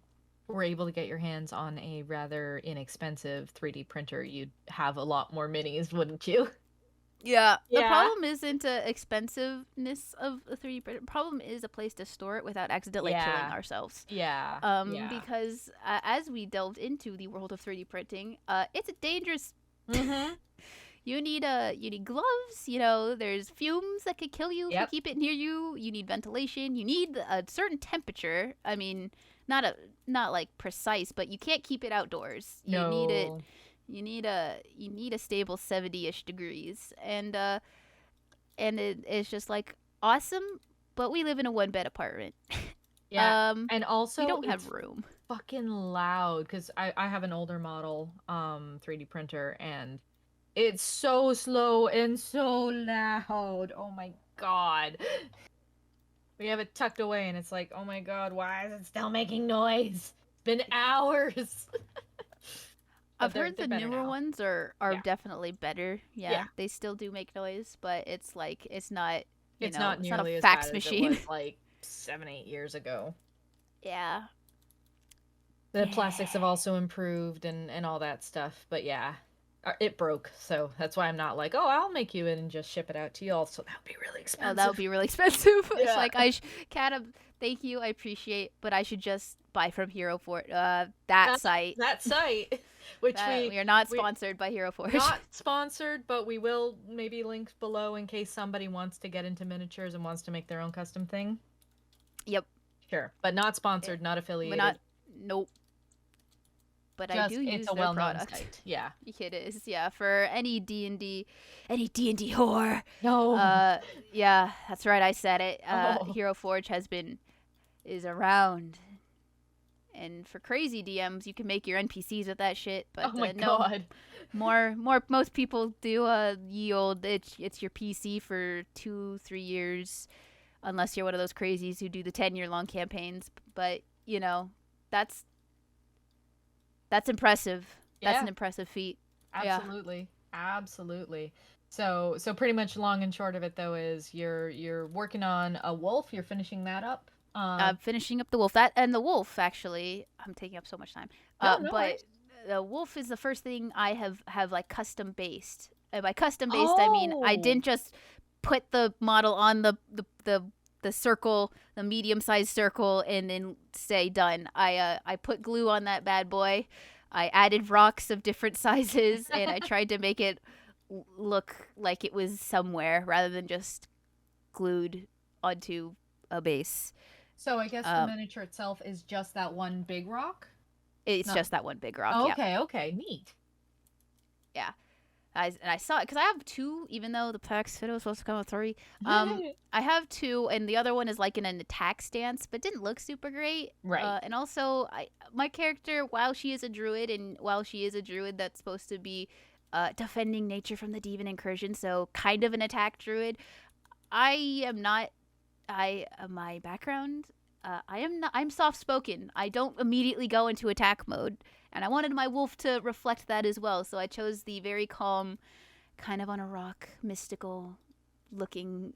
were able to get your hands on a rather inexpensive 3D printer, you'd have a lot more minis, wouldn't you? Yeah, the Yeah. problem isn't expensiveness of a 3D printer. Problem is a place to store it without accidentally killing Yeah. ourselves. Yeah. Yeah. Because as we delved into the world of 3D printing, it's dangerous. Mm-hmm. You need gloves. There's fumes that could kill you if you Yep. keep it near you. You need ventilation. You need a certain temperature. I mean, not like precise, but you can't keep it outdoors. You need it. No. You need a stable 70ish degrees, and it's just like awesome. But we live in a one bed apartment. Yeah. And We also don't have it's room. fucking loud because I have an older model 3D printer and it's so slow and so loud. Oh my god. We have it tucked away and it's like, oh my god, why is it still making noise? It's been hours. But I've they're heard they're the better newer now. ones are Yeah. definitely better. Yeah. Yeah, they still do make noise, but it's like it's not, It's not it's not a nearly as bad fax as it machine. was like 7, 8 years ago. Yeah. The plastics have Yeah. also improved and all that stuff. But yeah, it broke. So that's why I'm not like, oh, I'll make you it and just ship it out to you. Also, that would be really Oh, that would expensive. be really expensive. It's Yeah. like Cat, thank you, I appreciate, but I should just buy from Hero Forge. That That site. that site, which That we we are not we sponsored by Hero Forge. not sponsored, but we will maybe link below in case somebody wants to get into miniatures and wants to make their own custom thing. Yep. Sure, but not Eh, sponsored, not We're not. affiliated. Nope. But I Just do it's use a their well-known product. site. Yeah. It is, yeah. For any D and D whore. No. Uh, yeah, that's right. I said it. Oh. Hero Forge is around, and for crazy DMs, you can make your NPCs with that shit. Oh But my no, god. most people do yield. It's your PC for 2-3 years, unless you're one of those crazies who do the 10-year long campaigns. But that's that's impressive. That's Yeah. an impressive feat. Yeah. Absolutely. Absolutely. So pretty much long and short of it though is you're working on a wolf, you're finishing that up. Finishing up the wolf. That and the wolf actually. I'm taking up so much time. No, no But worries. the wolf is the first thing I have like custom based. And by custom based, I mean I Oh. didn't just put the model on the circle, the medium sized circle, and then say done. I put glue on that bad boy. I added rocks of different sizes, and I tried to make it look like it was somewhere rather than just glued onto a base. So I guess the Um, miniature itself is just that one big rock? it's Not just that one big rock. Oh, Yeah, okay, okay, neat. yeah. I saw it because I have two, even though the Pax Fit was supposed to come with three. I have two, and the other one is like in an attack stance, but didn't look super great. Right. And also, my character, while she is a druid, that's supposed to be defending nature from the demon incursion, so kind of an attack druid. I am not my background, I'm soft spoken. I don't immediately go into attack mode, and I wanted my wolf to reflect that as well. So I chose the very calm, kind of on a rock, mystical looking,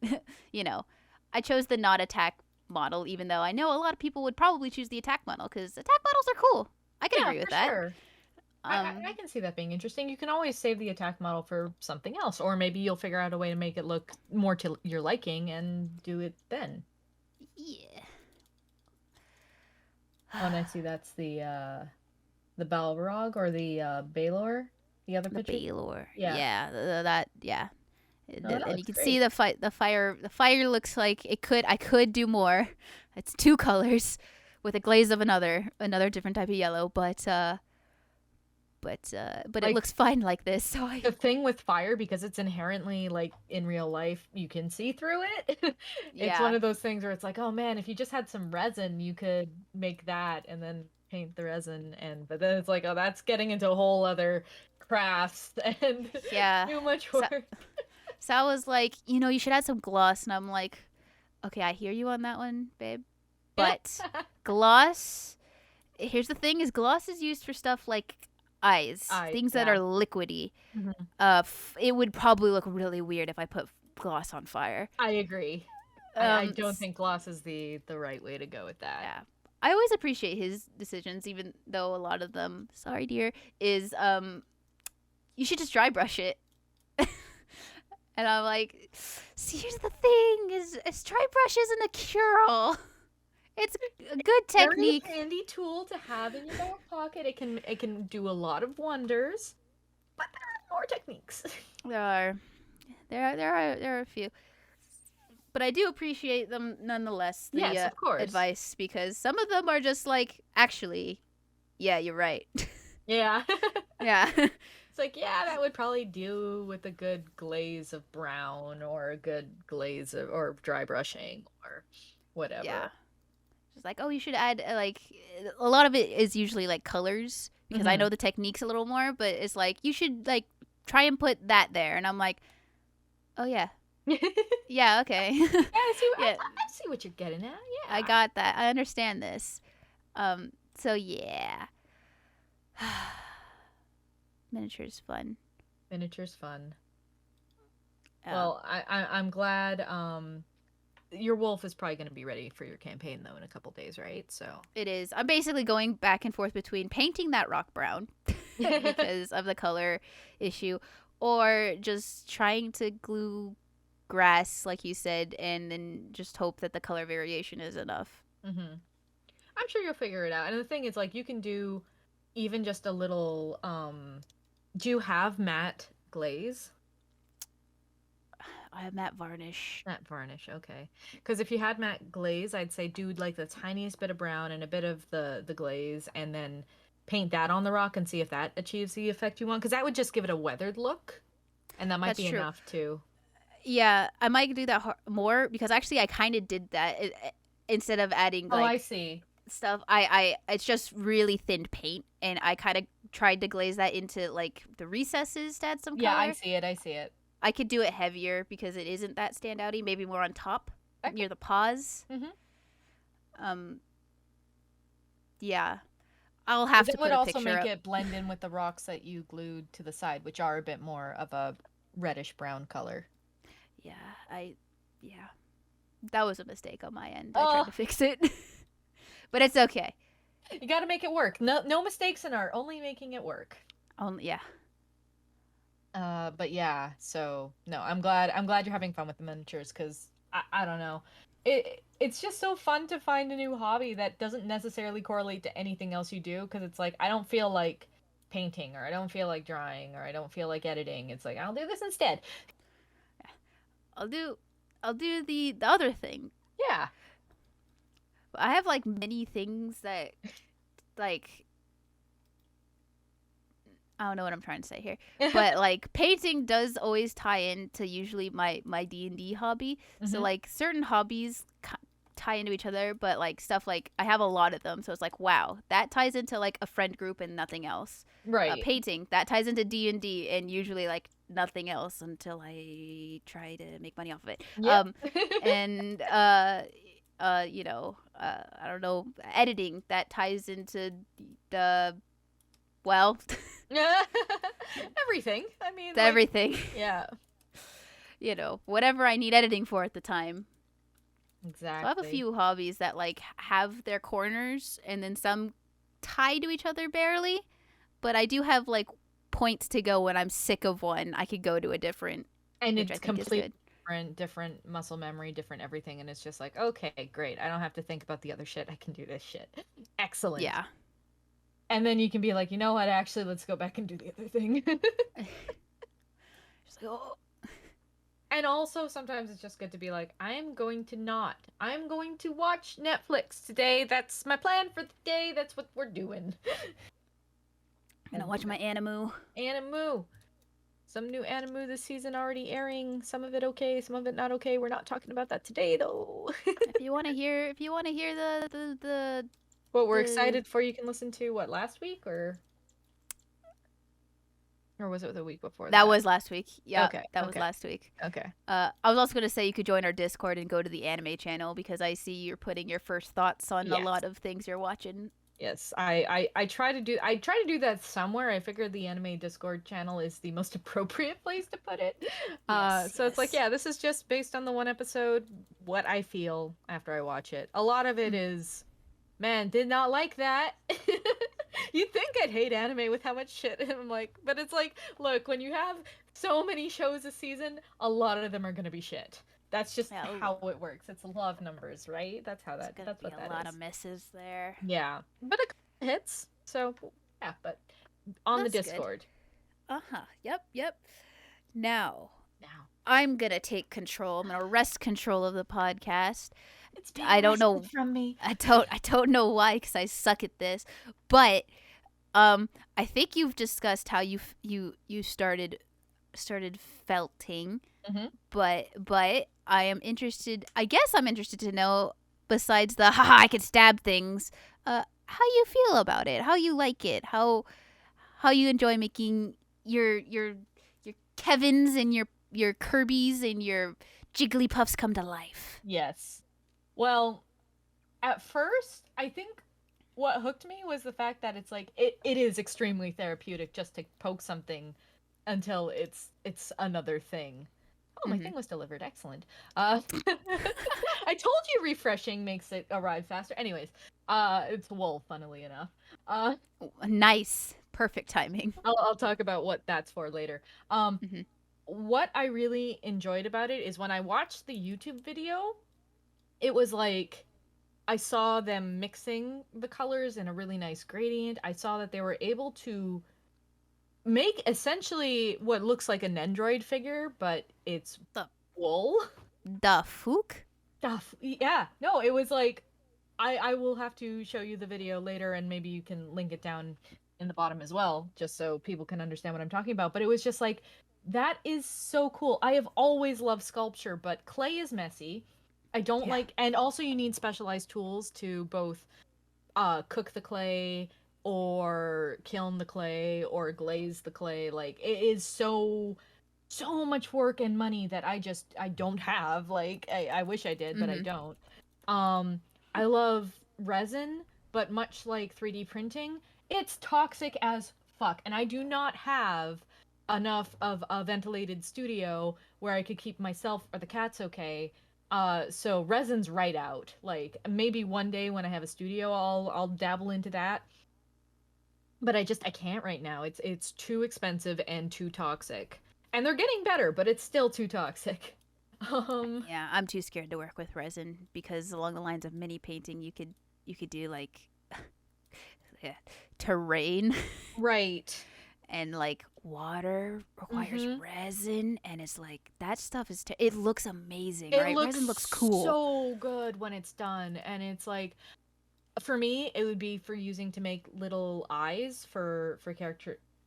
you know. I chose the not attack model, even though I know a lot of people would probably choose the attack model because attack models are cool. I can Yeah, agree with for that. sure. I can see that being interesting. You can always save the attack model for something else, or maybe you'll figure out a way to make it look more to your liking and do it then. Yeah. Oh, and I see that's the Balrog or the Balor, the other The picture. Baylor. Yeah. Yeah, that yeah. Oh, that And you looks can see great. the fire looks like I could do more. It's two colors with a glaze of another different type of yellow, but it Like looks fine like this. So I the thing with fire, because it's inherently like in real life, you can see through it. It's one yeah. of those things where it's like, oh man, if you just had some resin, you could make that and then paint the resin. And but then it's like, oh, that's getting into a whole other crafts and Yeah. too much So, work. so I was like, you should add some gloss, and I'm like, okay, I hear you on that one, babe. But gloss, here's the thing: is gloss is used for stuff like eyes, I things that are yeah. liquidy. Mhm. It would probably look really weird if I put gloss on fire. I agree. I Um, don't think gloss is the right way to go with that. yeah. I always appreciate his decisions, even though a lot of them, sorry dear, is you should just dry brush it. And I'm like, see, here's the thing: is dry brush isn't a cure all. It's a good Very technique. handy tool to have in your back pocket. It can do a lot of wonders, but there are more techniques. There are, there are a few, but I do appreciate them nonetheless. The Yes, of course. advice, because some of them are just like, actually, yeah, you're right. Yeah. Yeah, It's like, yeah, that would probably do with a good glaze of brown or a good glaze of or dry brushing or yeah. whatever. Just like, oh, you should add like a lot of it is usually like colors because I Hmm. know the techniques a little more, but it's like you should like try and put that there, and I'm like, oh yeah, Yeah, yeah, okay, yeah, I see what you're getting at. I Yeah. got that. I understand this. So yeah, miniatures fun. Miniature's fun. Uh, Well, I'm glad your wolf is probably going to be ready for your campaign though in a couple days, right? So it is. I'm basically going back and forth between painting that rock brown because of the color issue, or just trying to glue grass, like you said, and then just hope that the color variation is enough. hmm I'm sure you'll figure it out. And the thing is, like, you can do even just a little. Do you have matte glaze? I have matte varnish. Matte varnish, okay. Because if you had matte glaze, I'd say do like the tiniest bit of brown and a bit of the glaze, and then paint that on the rock and see if that achieves the effect you want. Because that would just give it a weathered look, and that might That's be true. enough too. Yeah, I might do that more because actually I kind of did that instead of adding Oh, I like see. stuff. I it's just really thin paint, and I kind of tried to glaze that into like the recesses to add some Yeah, I color. see it. I see it. I could do it heavier because it isn't that standouty. Maybe more on top Okay. near the paws. Mm-hmm. Um, yeah, I'll But have that to would put a also picture make up. it blend in with the rocks that you glued to the side, which are a bit more of a reddish brown color. Yeah, yeah, that was a mistake on my end. I tried Oh, to fix it, but it's okay. you got to make it work. No mistakes in art, only making it work. Only yeah, But yeah, so no, I'm glad you're having fun with the miniatures because I don't know. It's just so fun to find a new hobby that doesn't necessarily correlate to anything else you do because it's like I don't feel like painting or I don't feel like drawing or I don't feel like editing. It's like I'll do this instead. I'll do I'll do the other thing. Yeah. I have like many things that like I don't know what I'm trying to say here, but like painting does always tie into usually my D&D hobby. So Hmm. like certain hobbies tie into each other, but like stuff like I have a lot of them, so it's like wow, that ties into like a friend group and nothing else. Right. Painting that ties into D&D and usually like nothing else until I try to make money off of it. Yep. And I don't know, editing that ties into the well, Everything. I mean, like, everything. yeah, Whatever I need editing for at the time. So I have a exactly. few hobbies that like have their corners, and then some tie to each other barely. But I do have like points to go when I'm sick of one. I could go to a different, And which I it's think is completely good. different muscle memory, different everything, and it's just like, okay, great. I don't have to think about the other shit. I can do this shit. Excellent. Yeah. And then you can be like, you know what? Actually, let's go back and do the other thing. Just like, oh. And also, sometimes it's just good to be like, I am going to not. I'm going to watch Netflix today. That's my plan for the day. That's what we're doing. I'm gonna watch my animu. Animu. Some new animu this season already airing. Some of it okay, some of it not okay. We're not talking about that today, though. If you want to hear What we're the excited for, you can listen to what, last week, or was it the week before that that? was last week. Yeah, Okay, that was okay, last week. okay. I was also gonna say you could join our Discord and go to the anime channel because I see you're putting your first thoughts on a Yes. lot of things you're watching. Yes, I try to do that somewhere. I figured the anime Discord channel is the most appropriate place to put it. Yes, So it's like, yes. yeah, this is just based on the one episode, what I feel after I watch it. A lot of it Mm. is, man, did not like that. You'd think I'd hate anime with how much shit I'm like, but it's like, look, when you have so many shows a season, a lot of them are gonna be shit. That's just Yeah, how it works. It's a law of numbers, right? there's gonna That's be what a that lot of is. misses there. Yeah, but a couple hits. So yeah, but on the That's good. Discord Uh-huh. Yep, yep. Now, now. I'm gonna take control. I'm gonna wrest control of the podcast. It's being I don't wrested know. from me. I don't know why, because I suck at this. But I think you've discussed how you started felting, Hmm. but I am interested. I guess I'm interested to know. Besides the haha, I can stab things. How you feel about it? How you like it? How you enjoy making your Kevins and your Kirby's and your Jigglypuffs come to life. Yes. Well, at first, I think what hooked me was the fact that it's like it is extremely therapeutic just to poke something until it's another thing. Oh, my Mm-hmm. thing was delivered. Excellent. I told you refreshing makes it arrive faster. Anyways, it's wool, funnily enough. Uh, Nice, perfect timing. I'll talk about what that's for later. Mm-hmm. What I really enjoyed about it is when I watched the YouTube video, it was like I saw them mixing the colors in a really nice gradient. I saw that they were able to make essentially what looks like an Android figure, but it's The wool the fook. stuff. Yeah, no, it was like I will have to show you the video later, and maybe you can link it down in the bottom as well, just so people can understand what I'm talking about. But it was just like that is so cool. I have always loved sculpture, but clay is messy. I don't Yeah. like, and also you need specialized tools to both cook the clay or kiln the clay or glaze the clay. Like it is so much work and money that I don't have. Like I wish I did, but I Mm-hmm. don't. Um I love resin, but much like 3D printing, it's toxic as fuck. And I do not have enough of a ventilated studio where I could keep myself or the cats okay. So resin's right out. Like maybe one day when I have a studio I'll dabble into that. But I can't right now. It's too expensive and too toxic. And they're getting better, but it's still too toxic. Um Yeah, I'm too scared to work with resin because along the lines of mini painting, you could do like yeah, terrain right. and like water requires Mhm. resin, and it's like that stuff it looks amazing, It right? looks Resin looks cool. so good when it's done, and it's like for me it would be for using to make little eyes for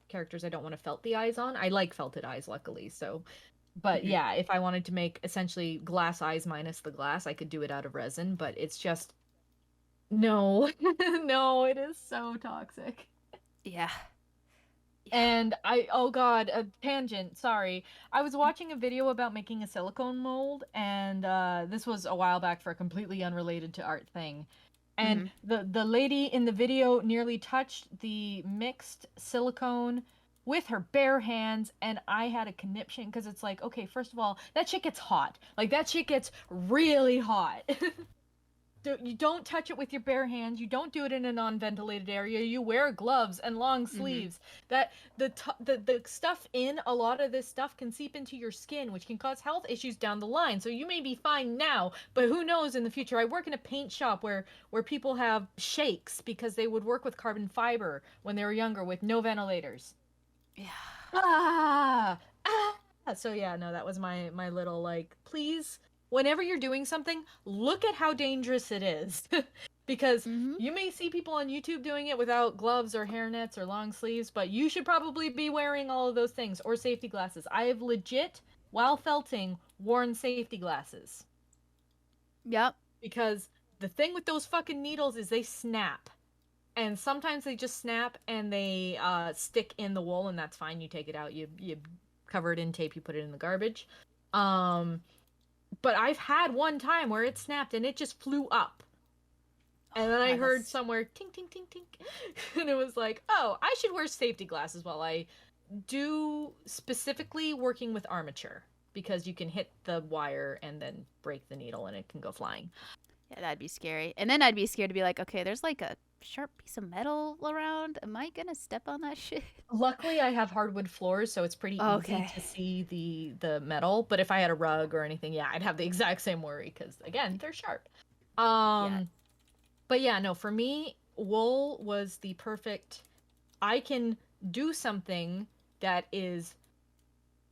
characters I don't want to felt the eyes on. I like felted eyes luckily. So but Hmm. yeah, if I wanted to make essentially glass eyes minus the glass, I could do it out of resin, but it's just no. No, it is so toxic. Yeah. Yeah. And oh god, a tangent, sorry. I was watching a video about making a silicone mold, and this was a while back for a completely unrelated to art thing. And Mm-hmm. the lady in the video nearly touched the mixed silicone with her bare hands, and I had a conniption because it's like, okay, first of all, that shit gets hot. Like that shit gets really hot. You don't touch it with your bare hands. You don't do it in a non-ventilated area. You wear gloves and long Mm-hmm. sleeves. That the stuff in a lot of this stuff can seep into your skin, which can cause health issues down the line. So you may be fine now, but who knows in the future? I work in a paint shop where people have shakes because they would work with carbon fiber when they were younger with no ventilators. Yeah. Ah, ah. So yeah, no, that was my little like, please, whenever you're doing something, look at how dangerous it is. Because Mm-hmm. you may see people on YouTube doing it without gloves or hairnets or long sleeves, but you should probably be wearing all of those things or safety glasses. I have legit, while felting, worn safety glasses Yep. because the thing with those fucking needles is they snap, and sometimes they just snap and they stick in the wool, and that's fine. You take it out, you cover it in tape, you put it in the garbage. um but I've had one time where it snapped and it just flew up, and Oh then I God, heard that's. somewhere tink tink tink tink and it was like, oh, I should wear safety glasses while I do, specifically working with armature, because you can hit the wire and then break the needle and it can go flying. Yeah, that'd be scary. And then I'd be scared to be like, okay, there's like a sharp piece of metal around. Am I gonna step on that shit? Luckily, I have hardwood floors, so it's pretty easy Okay. to see the metal. But if I had a rug or anything, yeah, I'd have the exact same worry because again, they're sharp. Yeah. Um, but yeah, no, for me, wool was the perfect. I can do something that is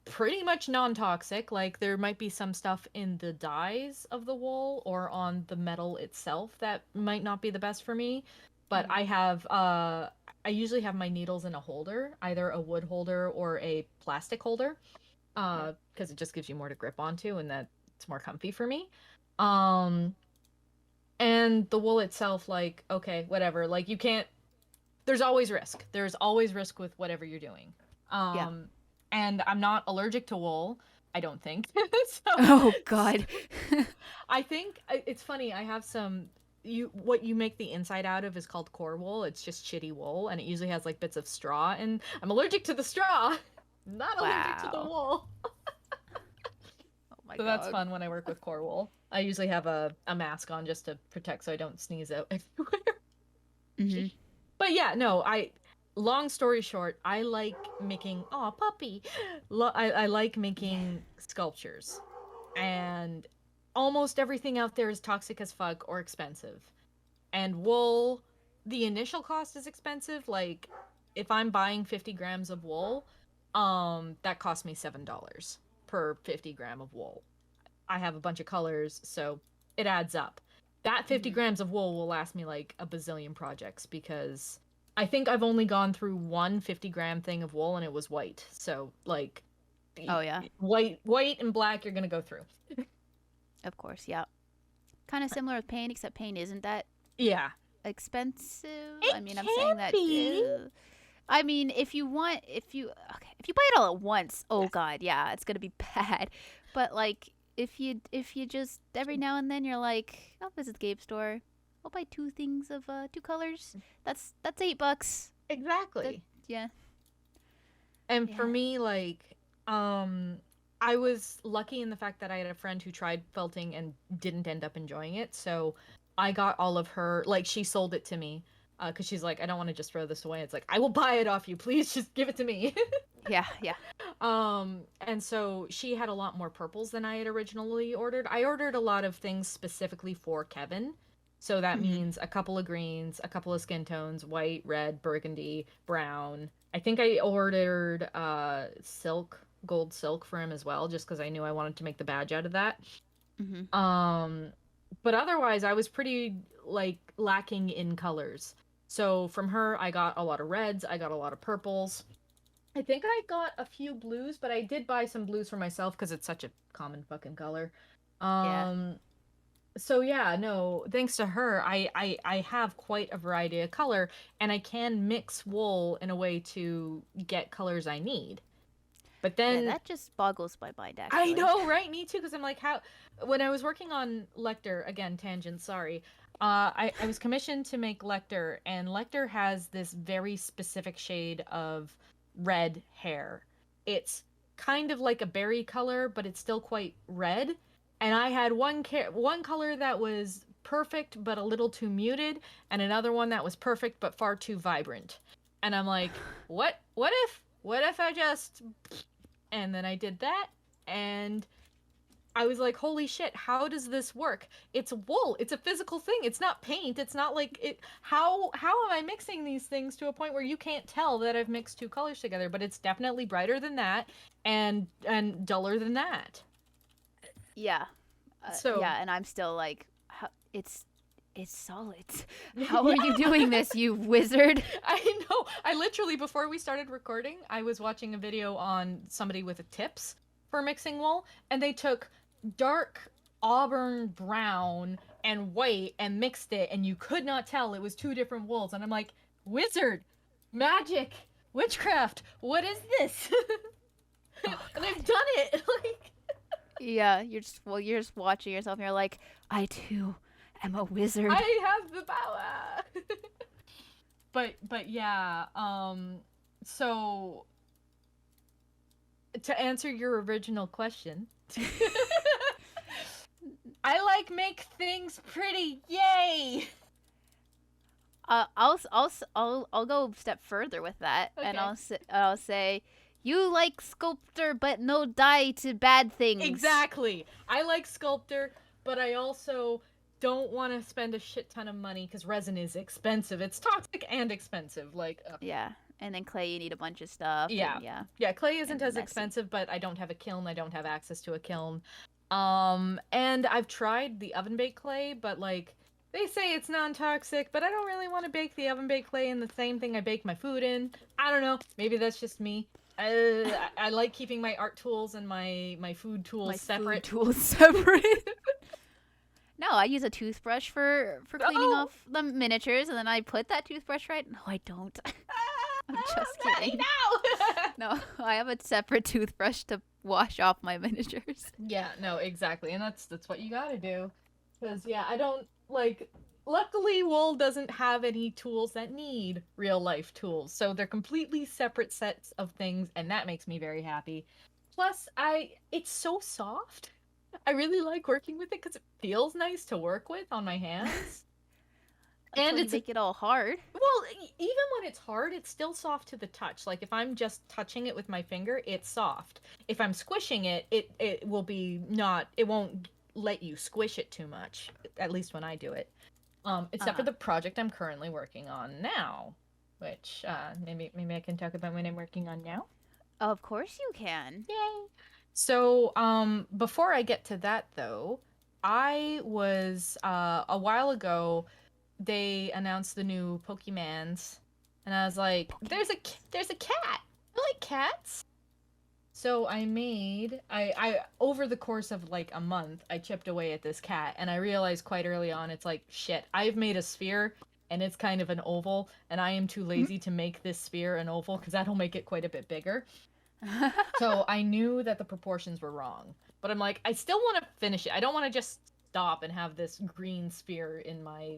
pretty much non-toxic. Like there might be some stuff in the dyes of the wool or on the metal itself that might not be the best for me, but Mm-hmm. I usually have my needles in a holder, either a wood holder or a plastic holder, Yeah. because it just gives you more to grip onto and that it's more comfy for me. Um and the wool itself, like, okay, whatever. Like you can't, there's always risk. There's always risk with whatever you're doing. Yeah. Um, and I'm not allergic to wool, I don't think. Oh So God. I think it's funny. I have some. What you make the inside out of is called core wool. It's just shitty wool, and it usually has like bits of straw. And I'm allergic to the straw, not allergic to the Wow. wool. Oh my So that's God. fun when I work with core wool. I usually have a mask on just to protect so I don't sneeze out everywhere. Mm-hmm. But yeah, no, long story short, I like making, oh, puppy. I like Yeah. making sculptures. And almost everything out there is toxic as fuck or expensive. And wool, the initial cost is expensive. Like if I'm buying 50 grams of wool, that cost me $7 per 50 gram of wool. I have a bunch of colors, so it adds up. That 50 Mm-hmm. grams of wool will last me like a bazillion projects because I think I've only gone through one 50-gram thing of wool and it was white. So, like, Oh yeah. white and black you're going to go through. Of course. Yeah. Kind of similar with paint, except paint isn't that Yeah. expensive. It I mean, I'm can saying that. be. I mean, if you buy it all at once, oh Yes. God, yeah, it's gonna be bad. But like, if you just every now and then you're like, I'll visit the game store. I'll buy two things of two colors. That's $8. That Exactly. yeah And for yeah. me, like, um, I was lucky in the fact that I had a friend who tried felting and didn't end up enjoying it. So I got all of her, like, she sold it to me because she's like, I don't want to just throw this away. It's like, I will buy it off you. Please just give it to me. Yeah, yeah. And so she had a lot more purples than I had originally ordered. I ordered a lot of things specifically for Kevin. So that Mhm. means a couple of greens, a couple of skin tones, white, red, burgundy, brown. I think I ordered silk, gold silk for him as well, just because I knew I wanted to make the badge out of that. Mhm. Um, but otherwise I was pretty like lacking in colors. So from her I got a lot of reds, I got a lot of purples. I think I got a few blues, but I did buy some blues for myself because it's such a common fucking color. Yeah. Um, So yeah, no, thanks to her, I have quite a variety of color, and I can mix wool in a way to get colors I need. But Yeah, then that just boggles my mind, I actually. know, right? Me too, because I'm like, how? When I was working on Lecter, again, tangent, sorry. I was commissioned to make Lecter, and Lecter has this very specific shade of red hair. It's kind of like a berry color, but it's still quite red. And I had one color that was perfect but a little too muted, and another one that was perfect but far too vibrant. And I'm like, what? What if I just? And then I did that, and I was like, holy shit, how does this work? It's wool. It's a physical thing. It's not paint. It's not like it how am I mixing these things to a point where you can't tell that I've mixed two colors together, but it's definitely brighter than that and duller than that. Yeah, So, yeah, and I'm still like, it's solid. How are yeah, you doing this, you wizard? I know. I literally before we started recording, I was watching a video on somebody with tips for mixing wool, and they took dark auburn brown and white and mixed it, and you could not tell it was two different wools. And I'm like, wizard, magic, witchcraft, what is this? Oh And I've God. done it. Like, Yeah, you're just watching yourself, and you're like, I too am a wizard. I have the power. But yeah, so to answer your original question, I like make things pretty. Yay! I'll go a step further with that, and Okay. I'll say, you like sculptor, but no die to bad things. Exactly. I like sculptor, but I also don't want to spend a shit ton of money because resin is expensive. It's toxic and expensive. Like, ugh. Yeah, and then clay, you need a bunch of stuff, Yeah. and yeah, Yeah, clay isn't and as messy. expensive, but I don't have a kiln. I don't have access to a kiln. And I've tried the oven baked clay, but like they say it's non-toxic, but I don't really want to bake the oven baked clay in the same thing I bake my food in. I don't know. Maybe that's just me. I like keeping my art tools and my food tools My food separate. tools separate. No, I use a toothbrush for cleaning Oh, off the miniatures, and then I put that toothbrush right. No, I don't. I'm just Maddie, kidding. no. No, I have a separate toothbrush to wash off my miniatures. Yeah, no, exactly. And that's what you got to do. Cuz yeah, I don't like luckily wool doesn't have any tools that need real life tools. So they're completely separate sets of things and that makes me very happy. Plus, I it's so soft. I really like working with it cuz it feels nice to work with on my hands. Until And you it's make it all hard. well, even when it's hard, it's still soft to the touch. Like if I'm just touching it with my finger, it's soft. If I'm squishing it, it will be not. It won't let you squish it too much. At least when I do it. Uh Except for huh. the project I'm currently working on now, which maybe I can talk about what I'm working on now. Of course you can. Yay! So before I get to that though, I was a while ago they announced the new Pokemans, and I was like, Pokemans. there's a cat. I like cats. So I over the course of like a month, I chipped away at this cat, and I realized quite early on, it's like shit. I've made a sphere, and it's kind of an oval, and I am too lazy to make this sphere an oval because that'll make it quite a bit bigger. So I knew that the proportions were wrong, but I'm like, I still want to finish it. I don't want to just stop and have this green sphere in my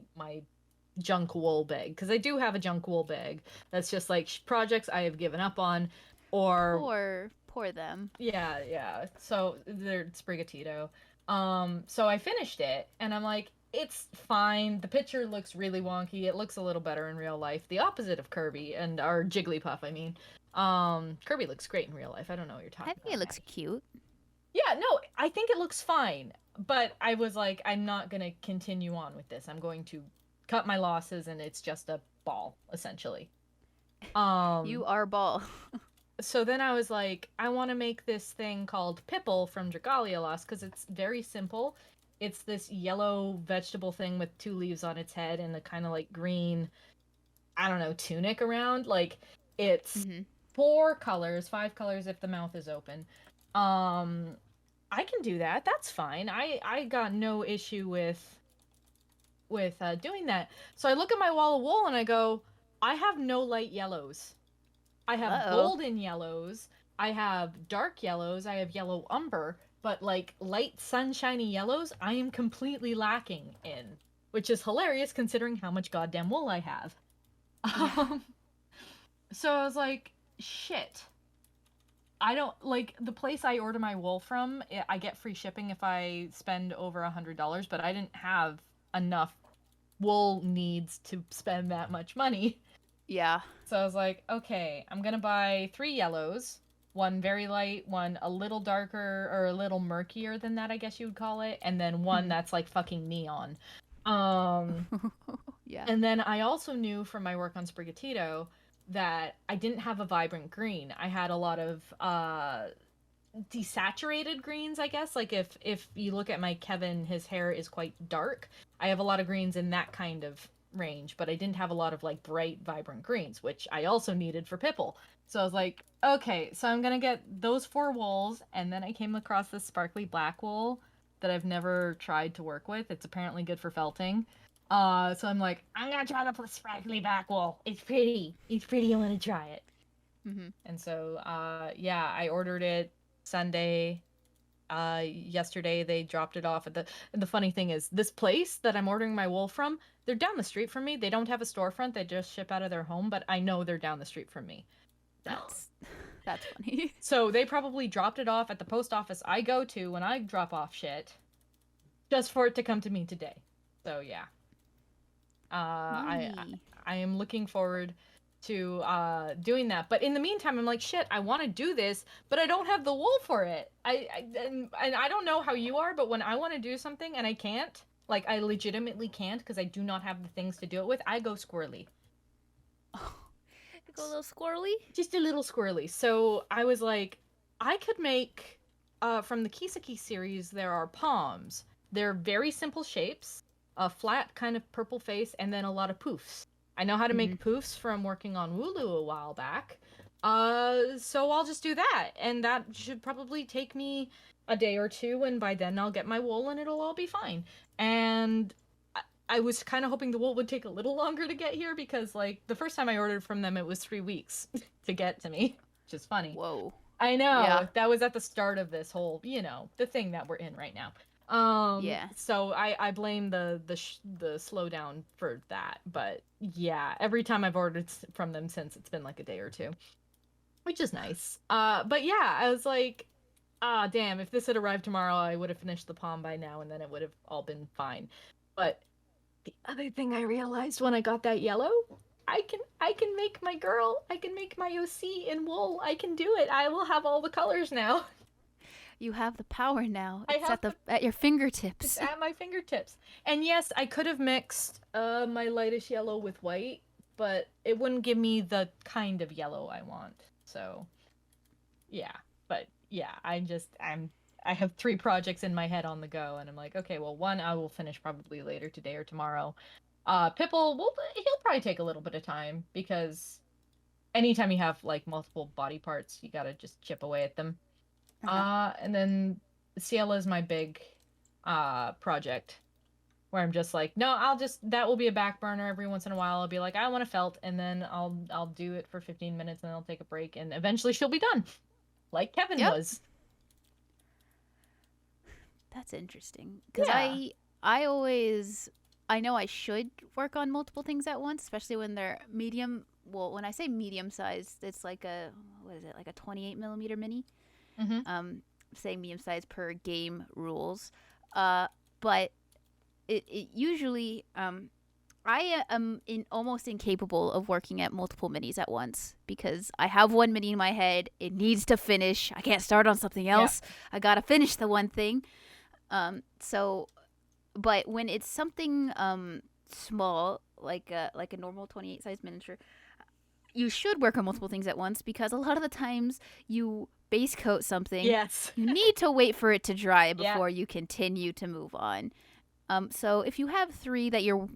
junk wool bag because I do have a junk wool bag that's just like projects I have given up on or Poor them. yeah. So they're Sprigatito. So I finished it and I'm like, it's fine. The picture looks really wonky. It looks a little better in real life. The opposite of Kirby and our Jigglypuff, I mean. Kirby looks great in real life. I don't know what you're I talking think it about, looks Maddie. cute. Yeah, no, I think it looks fine. But I was like, I'm not gonna continue on with this. I'm going to cut my losses and it's just a ball, essentially. You Um, are ball. so then I was like, I want to make this thing called Pipple from Dragalialos because it's very simple. It's this yellow vegetable thing with two leaves on its head and a kind of like green, I don't know, tunic around. Like it's Hmm. four colors, five colors if the mouth is open. Um, I can do that. That's fine. I got no issue with doing that. So I look at my wall of wool and I go, I have no light yellows. I have Uh-oh. golden yellows. I have dark yellows. I have yellow umber, but like light sunshiny yellows, I am completely lacking in, which is hilarious considering how much goddamn wool I have. Yeah. Um, so I was like, shit. I don't like the place I order my wool from. I get free shipping if I spend over $100, but I didn't have enough wool needs to spend that much money. Yeah. So I was like, okay, I'm gonna buy 3 yellows, one very light, one a little darker or a little murkier than that, I guess you would call it, and then one Mhm. that's like fucking neon. Um, Yeah. and then I also knew from my work on Sprigatito that I didn't have a vibrant green. I had a lot of desaturated greens, I guess. Like if you look at my Kevin, his hair is quite dark. I have a lot of greens in that kind of range, but I didn't have a lot of like bright, vibrant greens, which I also needed for Pipple. So I was like, okay, so I'm gonna get those 4 wools, and then I came across this sparkly black wool that I've never tried to work with. It's apparently good for felting. So I'm like, I'm gonna try the sparkly black wool. It's pretty. It's pretty. I want to try it. Mhm. And so, yeah, I ordered it Sunday. Yesterday they dropped it off at the. And the funny thing is, this place that I'm ordering my wool from, they're down the street from me. They don't have a storefront. They just ship out of their home, but I know they're down the street from me. That's that's funny. So they probably dropped it off at the post office I go to when I drop off shit, just for it to come to me today. So yeah, Money. I am looking forward to doing that. But in the meantime, I'm like, shit, I want to do this, but I don't have the wool for it. And I don't know how you are, but when I want to do something and I can't, like I legitimately can't because I do not have the things to do it with, I go squirrely. Oh, you go a little squirrely. Just a little squirrely. So I was like, I could make from the Kiseki series, there are palms. They're very simple shapes, a flat kind of purple face, and then a lot of poofs. I know how to Mhm. make poofs from working on Wooloo a while back. So I'll just do that, and that should probably take me a day or two, and by then I'll get my wool and it'll all be fine. And I was kind of hoping the wool would take a little longer to get here because, like, the first time I ordered from them, it was 3 weeks to get to me, which is funny. Whoa. I Yeah. know that was at the start of this whole, the thing that we're in right now. Yeah. So I blame the slowdown for that, but yeah, every time I've ordered from them since, it's been like a day or two, which is nice. But yeah, I was like, ah, damn, if this had arrived tomorrow, I would have finished the palm by now, and then it would have all been fine. But the other thing I realized when I got that yellow, I can make my girl. I can make my OC in wool. I can do it. I will have all the colors now. You have the power now. I It's have at your it's fingertips. at my fingertips. And yes, I could have mixed my lightest yellow with white, but it wouldn't give me the kind of yellow I want. So, yeah. But yeah, I have 3 projects in my head on the go, and I'm like, okay, well, one I will finish probably later today or tomorrow. Pipple will he'll probably take a little bit of time because anytime you have like multiple body parts, you gotta just chip away at them. Uh-huh. And then Ciela is my big project where I'm just like, no, that will be a back burner every once in a while. I'll be like, I want to felt, and then I'll do it for 15 minutes and then I'll take a break and eventually she'll be done. Like Kevin Yep. was. That's interesting cuz Yeah. I always I know I should work on multiple things at once, especially when they're medium. Well, when I say medium sized, it's like a what is it? Like a 28 millimeter mini. Mm-hmm. Saying medium size per game rules. But it usually I am almost incapable of working at multiple minis at once because I have one mini in my head. It needs to finish. I can't start on something Yeah. else. I gotta finish the one thing. So, but when it's something small like a normal 28 size miniature, you should work on multiple things at once because a lot of the times you base coat something, Yes. you need to wait for it to dry Yeah. before you continue to move on. So if you have 3 that you're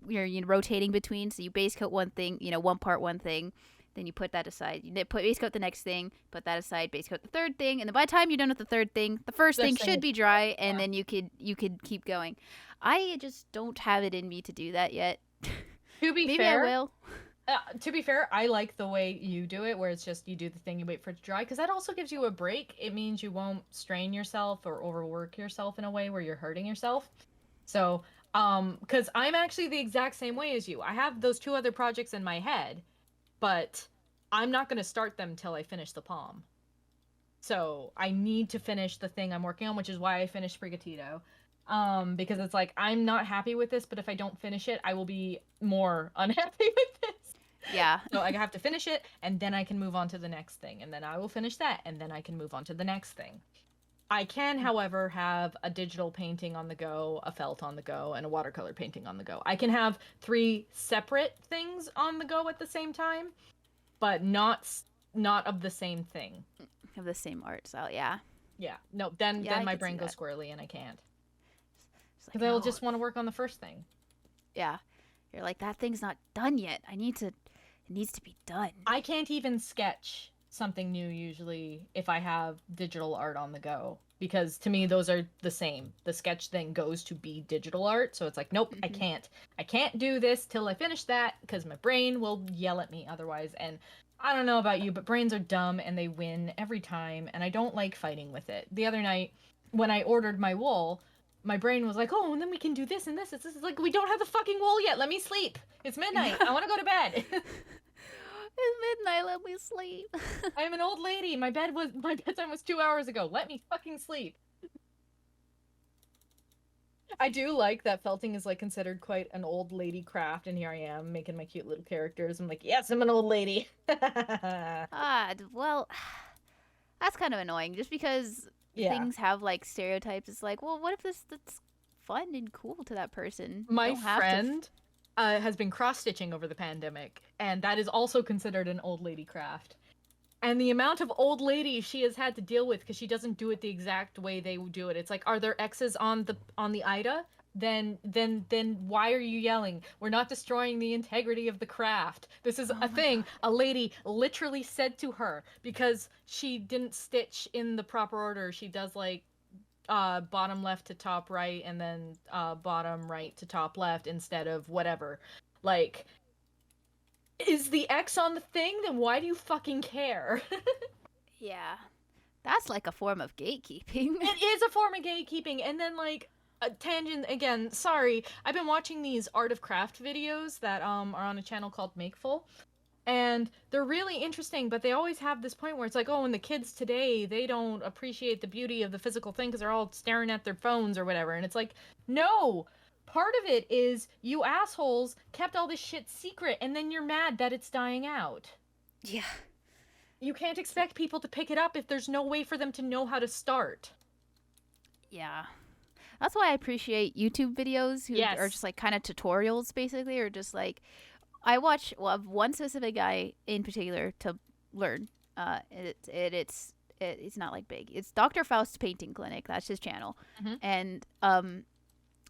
rotating between, so you base coat one thing, one part one thing, Then you put that aside. You put base coat the next thing, put that aside, base coat the third thing, and then by the time you're done with the third thing, the first thing Next thing should is, be dry, and yeah. then you could keep going. I just don't have it in me to do that yet. To be Maybe I fair, will. I like the way you do it, where it's just you do the thing, you wait for it to dry, because that also gives you a break. It means you won't strain yourself or overwork yourself in a way where you're hurting yourself. So, because I'm actually the exact same way as you. I have those two other projects in my head, but I'm not going to start them till I finish the palm. So I need to finish the thing I'm working on, which is why I finished Frigatito. Because it's like I'm not happy with this, but if I don't finish it, I will be more unhappy with this. Yeah. So I have to finish it, and then I can move on to the next thing, and then I will finish that, and then I can move on to the next thing. I can, however, have a digital painting on the go, a felt on the go, and a watercolor painting on the go. I can have three separate things on the go at the same time, but not of the same thing. Of the same art style, yeah. Yeah, no, then Yeah, I my could see brain goes that. squirrely, and I can't It's like, because I will no. just want to work on the first thing. Yeah. You're like, that thing's not done yet. It needs to be done. I can't even sketch something new usually if I have digital art on the go because to me those are the same. The sketch thing goes to be digital art, so it's like nope, I Mm-hmm. can't. I can't do this till I finish that because my brain will yell at me otherwise. And I don't know about you, but brains are dumb and they win every time, and I don't like fighting with it. The other night when I ordered my wool, my brain was like, "Oh, and then we can do this and this." It's like we don't have the fucking wool yet. Let me sleep. It's midnight. I want to go to bed. It's midnight, let me sleep. I am an old lady. My bedtime was 2 hours ago. Let me fucking sleep. I do like that felting is like considered quite an old lady craft, and here I am making my cute little characters. I'm like, yes, I'm an old lady. Well, that's kind of annoying. Just because Yeah. things have like stereotypes, it's like, well, what if that's fun and cool to that person? You My don't have to. friend has been cross stitching over the pandemic, and that is also considered an old lady craft. And the amount of old ladies she has had to deal with because she doesn't do it the exact way they do it. It's like, are there X's on the Ida? Then why are you yelling? We're not destroying the integrity of the craft. This is Oh a my god. thing a lady literally said to her because she didn't stitch in the proper order. She does like bottom left to top right and then bottom right to top left instead of whatever. Like, is the X on the thing? Then why do you fucking care? Yeah. That's like a form of gatekeeping. It is a form of gatekeeping. And then like a tangent again, sorry. I've been watching these art of craft videos that are on a channel called Makeful. And they're really interesting, but they always have this point where it's like, oh, and the kids today, they don't appreciate the beauty of the physical thing because they're all staring at their phones or whatever. And it's like, no. Part of it is you assholes kept all this shit secret and then you're mad that it's dying out. Yeah. You can't expect people to pick it up if there's no way for them to know how to start. Yeah. That's why I appreciate YouTube videos who are Yes. just like kind of tutorials basically, or just like I watch one specific guy in particular to learn. It's not like big. It's Dr. Faust's Painting Clinic. That's his channel, Mm-hmm. and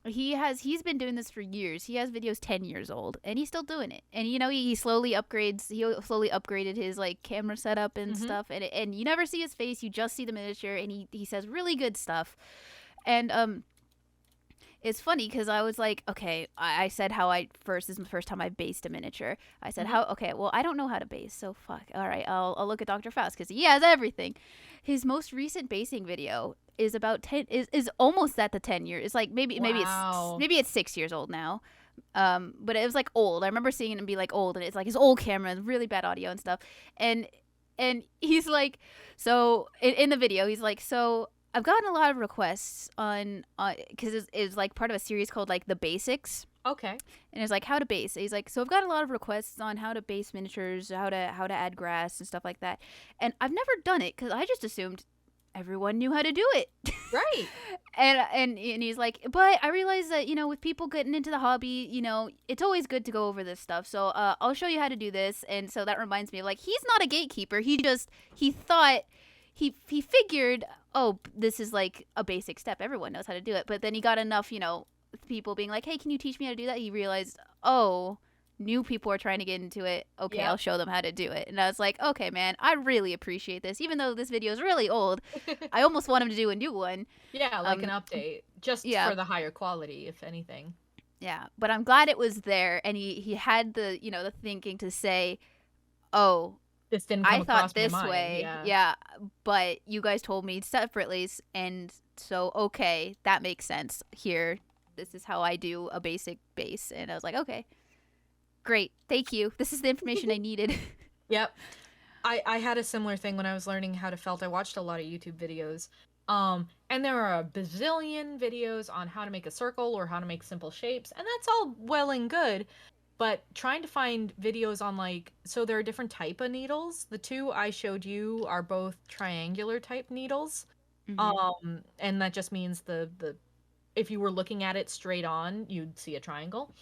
he's been doing this for years. He has videos 10 years old, and he's still doing it. And you know he slowly upgrades. He slowly upgraded his like camera setup and Mm-hmm. stuff. And you never see his face. You just see the miniature, and he says really good stuff. And it's funny because I was like, okay, I said how this is the first time I based a miniature. I said, Mm-hmm. how, okay, well, I don't know how to base, so fuck. All right, I'll look at Dr. Faust because he has everything. His most recent basing video is about 10, is almost at the 10 years. It's like Wow. maybe it's 6 years old now. But it was like old. I remember seeing it and be like old, and it's like his old camera, really bad audio and stuff. And he's like, so in the video, he's like, so I've gotten a lot of requests on because it's like part of a series called like the basics, Okay. and it's like how to base. He's like, so I've got a lot of requests on how to base miniatures, how to add grass and stuff like that, and I've never done it because I just assumed everyone knew how to do it. Right. And he's like, but I realize that with people getting into the hobby, it's always good to go over this stuff. So I'll show you how to do this. And so that reminds me of like he's not a gatekeeper. He thought he figured, oh, this is like a basic step. Everyone knows how to do it. But then he got enough, people being like, hey, can you teach me how to do that? He realized, oh, new people are trying to get into it. Okay, I'll Yep. show them how to do it. And I was like, okay, man, I really appreciate this. Even though this video is really old, I almost want him to do a new one. Yeah, like an Um, update, just yeah, for the higher quality, if anything. yeah. But I'm glad it was there, and he had the the thinking to say, oh, This didn't come I thought across my this mind. way, Yeah. yeah, but you guys told me separately, and so okay, that makes sense. Here, this is how I do a basic base, and I was like, okay, great, thank you. This is the information I needed. Yep. I had a similar thing when I was learning how to felt. I watched a lot of YouTube videos. And there are a bazillion videos on how to make a circle or how to make simple shapes, and that's all well and good. But trying to find videos on so there are different type of needles. The two I showed you are both triangular type needles. hmm And that just means the if you were looking at it straight on, you'd see a triangle.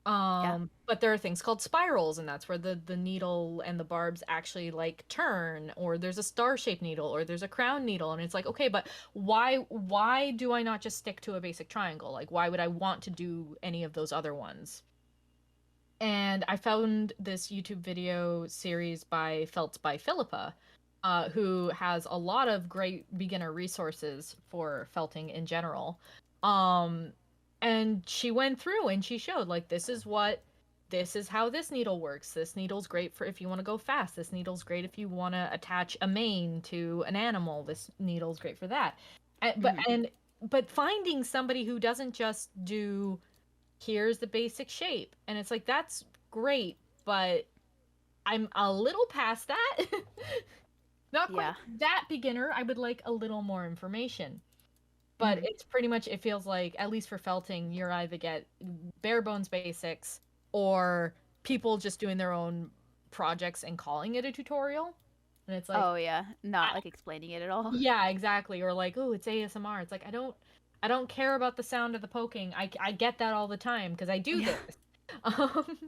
Yeah. But there are things called spirals, and that's where the needle and the barbs actually turn, or there's a star-shaped needle, or there's a crown needle, and it's like, okay, but why do I not just stick to a basic triangle? Like, why would I want to do any of those other ones? And I found this YouTube video series by Felt by Philippa, who has a lot of great beginner resources for felting in general. Um, and she went through and she showed this is how this needle works. This needle's great for if you want to go fast. This needle's great if you want to attach a mane to an animal. This needle's great for that. And, but hmm and but finding somebody who doesn't just do here's the basic shape. And it's like, that's great, but I'm a little past that. Not quite Yeah. that beginner. I would like a little more information. But hmm it's pretty much, it feels like, at least for felting, you're either get bare bones basics or people just doing their own projects and calling it a tutorial. And it's like, Oh yeah, I, not like explaining it at all. yeah, exactly. Or like, oh, it's ASMR. It's like, I don't care about the sound of the poking. I get that all the time because I do Yeah. this. Um,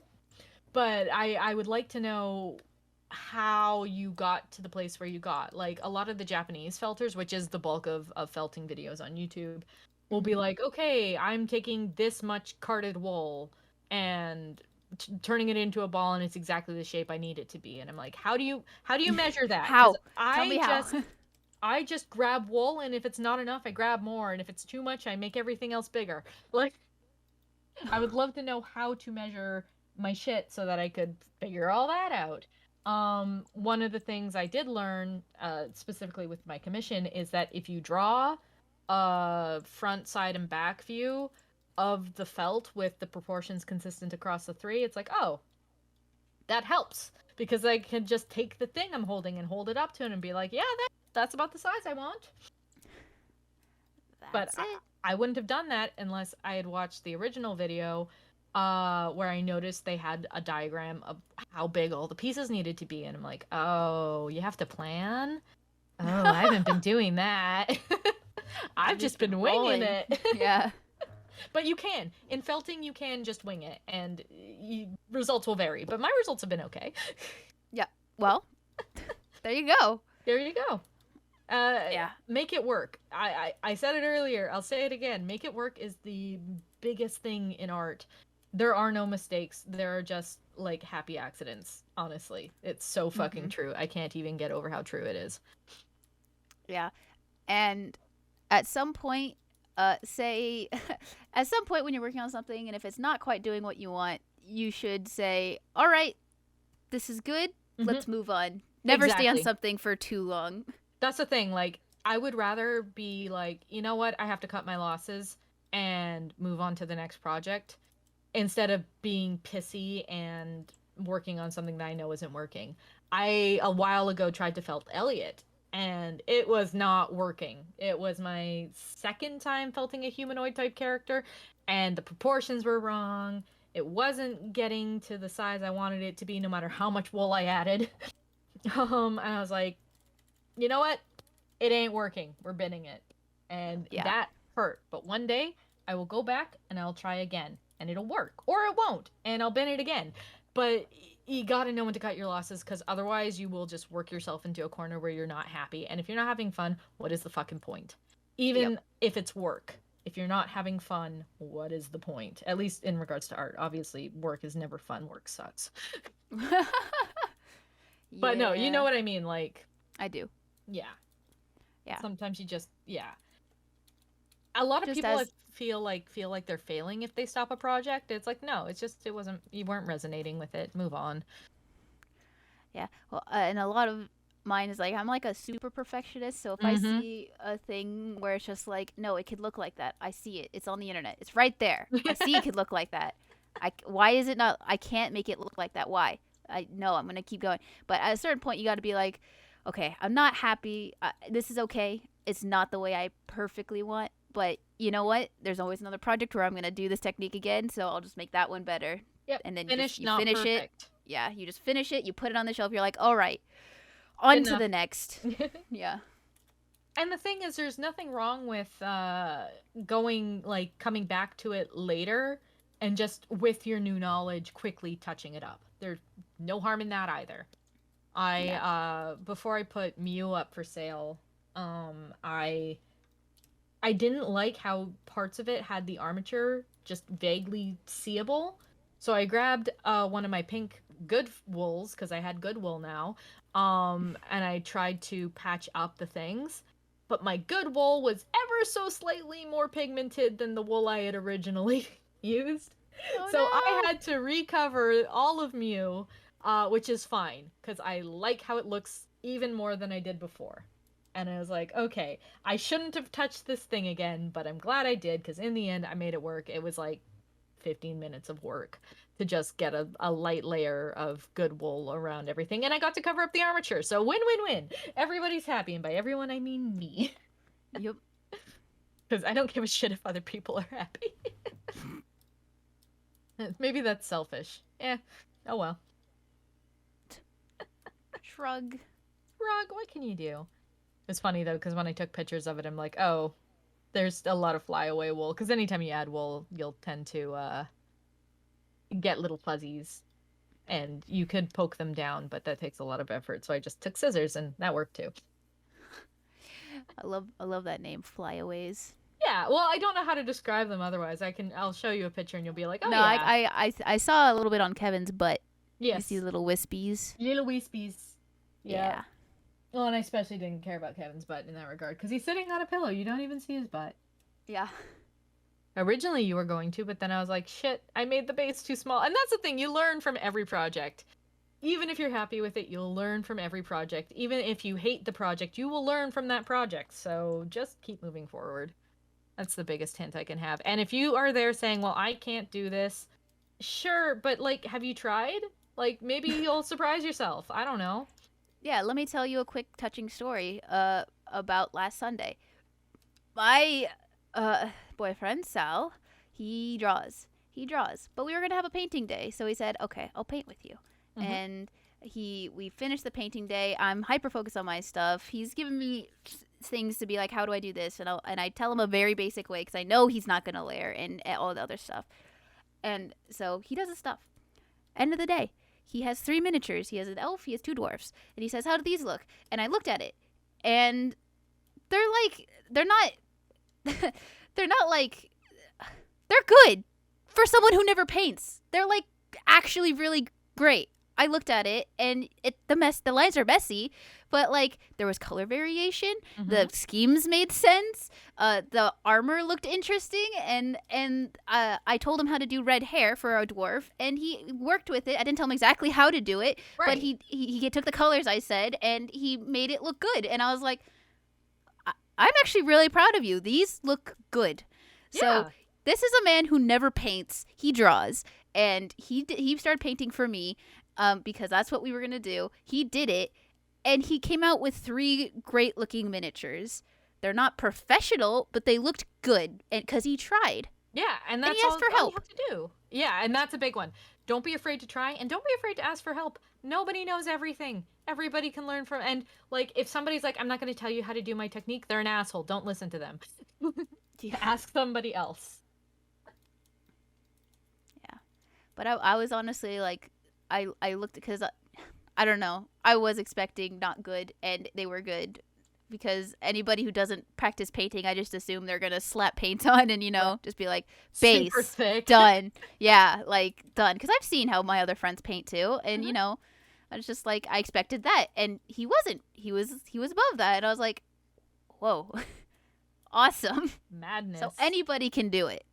but I would like to know how you got to the place where you got. Like a lot of the Japanese felters, which is the bulk of felting videos on YouTube, will be hmm like, okay, I'm taking this much carded wool and turning it into a ball and it's exactly the shape I need it to be. And I'm like, how do you measure that? Because How? Tell me how. I just grab wool, and if it's not enough, I grab more, and if it's too much, I make everything else bigger. Like, I would love to know how to measure my shit so that I could figure all that out. One of the things I did learn, specifically with my commission, is that if you draw a front, side, and back view of the felt with the proportions consistent across the three, it's like, oh, that helps because I can just take the thing I'm holding and hold it up to it and be like, yeah, that's about the size I want. But That's I, it. I wouldn't have done that unless I had watched the original video, where I noticed they had a diagram of how big all the pieces needed to be, and I'm like, oh, you have to plan. Oh, I haven't been doing that. I've I've just just been been winging rolling. it. Yeah. But you can in felting, you can just wing it, and results will vary. But my results have been okay. Yeah. Well, there you go. There you go. Yeah. Make it work. I said it earlier. I'll say it again. Make it work is the biggest thing in art. There are no mistakes. There are just happy accidents. Honestly, it's so fucking hmm true. I can't even get over how true it is. Yeah. And at some point, say, at some point when you're working on something, and if it's not quite doing what you want, you should say, all right, this is good. Hmm. Let's move on. Never stay on Exactly. something for too long. That's the thing. I would rather be like, you know what? I have to cut my losses and move on to the next project instead of being pissy and working on something that I know isn't working. I a while ago tried to felt Elliot and it was not working. It was my second time felting a humanoid type character and the proportions were wrong. It wasn't getting to the size I wanted it to be no matter how much wool I added. And I was like, you know what? It ain't working. We're binning it. And Yeah. that hurt. But one day I will go back and I'll try again and it'll work. Or it won't and I'll bin it again. But you got to know when to cut your losses because otherwise you will just work yourself into a corner where you're not happy. And if you're not having fun, what is the fucking point? Yep. Even if it's work. If you're not having fun, what is the point? At least in regards to art. Obviously, work is never fun. Work sucks. But no, you know Yeah, what I mean. Like, I do. yeah. Yeah. Sometimes you just, yeah. A lot of Just people I as feel like they're failing if they stop a project. It's like, no, it's just it wasn't you weren't resonating with it. Move on. Yeah. Well, and a lot of mine is like I'm like a super perfectionist. So if I Mm-hmm. see a thing where it's just like, no, it could look like that. I see it. It's on the internet. It's right there. I see it could look like that. Why is it not? I can't make it look like that. Why? I know I'm gonna keep going. But at a certain point, you got to be like, okay, I'm not happy. This is okay. It's not the way I perfectly want. But you know what? There's always another project where I'm gonna do this technique again. So I'll just make that one better. Yep. And then just Finished, you not finish it. perfect. Yeah, you just finish it. You put it on the shelf. You're like, all right, Good on to enough. the next. Yeah. And the thing is, there's nothing wrong with going like coming back to it later and just with your new knowledge quickly touching it up. There's no harm in that either. I Yeah. before I put Mew up for sale, I didn't like how parts of it had the armature just vaguely seeable. So I grabbed one of my pink good wools because I had good wool now. And I tried to patch up the things, but my good wool was ever so slightly more pigmented than the wool I had originally used. Oh So I no. had to recover all of Mew, which is fine because I like how it looks even more than I did before. And I was like, okay, I shouldn't have touched this thing again, but I'm glad I did because in the end I made it work. It was like 15 minutes of work to just get a light layer of good wool around everything. And I got to cover up the armature. So win win win. Everybody's happy. And by everyone, I mean me. Yep. Because I don't give a shit if other people are happy. Maybe that's selfish. Eh. Oh well. Shrug. Rog, what can you do? It's funny though, because when I took pictures of it, I'm like, oh, there's a lot of flyaway wool. Because anytime you add wool, you'll tend to get little fuzzies and you could poke them down, but that takes a lot of effort. So I just took scissors and that worked too. I love that name, flyaways. Yeah, well, I don't know how to describe them otherwise. I'll show you a picture and you'll be like, "Oh No, yeah. I saw a little bit on Kevin's butt. You see Yes. little wispies. Little wispies." Yeah. Yeah. Well, and I especially didn't care about Kevin's butt in that regard because he's sitting on a pillow. You don't even see his butt. Yeah. Originally, you were going to, but then I was like, shit, I made the base too small. And that's the thing, you learn from every project. Even if you're happy with it, you'll learn from every project. Even if you hate the project, you will learn from that project. So just keep moving forward. That's the biggest hint I can have. And if you are there saying, well, I can't do this, sure, but like, have you tried? Like, maybe you'll surprise yourself. I don't know. Yeah, let me tell you a quick touching story about last Sunday. My boyfriend Sal, he draws. He draws. But we were going to have a painting day, so he said, "Okay, I'll paint with you." Mm-hmm. And we finished the painting day. I'm hyper focused on my stuff. He's given me things to be like, "How do I do this?" And I tell him a very basic way cuz I know he's not going to layer and all the other stuff. And so he does his stuff. End of the day, he has 3 miniatures. He has an elf, he has 2 dwarfs. And he says, "How do these look?" And I looked at it. And they're not they're not like they're good for someone who never paints. They're like actually really great. I looked at it and the lines are messy, but like there was color variation. Mm-hmm. The schemes made sense. The armor looked interesting, and I told him how to do red hair for a dwarf, and he worked with it. I didn't tell him exactly how to do it, but Right. he took the colors I said, and he made it look good. And I was like, I'm actually really proud of you. These look good. So Yeah. this is a man who never paints. He draws, and he started painting for me, because that's what we were gonna do. He did it, and he came out with 3 great looking miniatures. They're not professional, but they looked good, and because he tried Yeah, and and he that's asked for all you help. have to do. Yeah, and that's a big one. Don't be afraid to try and don't be afraid to ask for help. Nobody knows everything. Everybody can learn from and like if somebody's like I'm not going to tell you how to do my technique, they're an asshole. Don't listen to them. Yeah, Ask somebody else. yeah. But I was honestly like, I looked because I don't know. I was expecting not good, and they were good. because anybody who doesn't practice painting, I just assume they're gonna slap paint on and just be like Super base thick. done, yeah, like done. Because I've seen how my other friends paint too, and Mhm. I was just like I expected that, and he wasn't. He was above that, and I was like, whoa, awesome. So Madness. anybody can do it.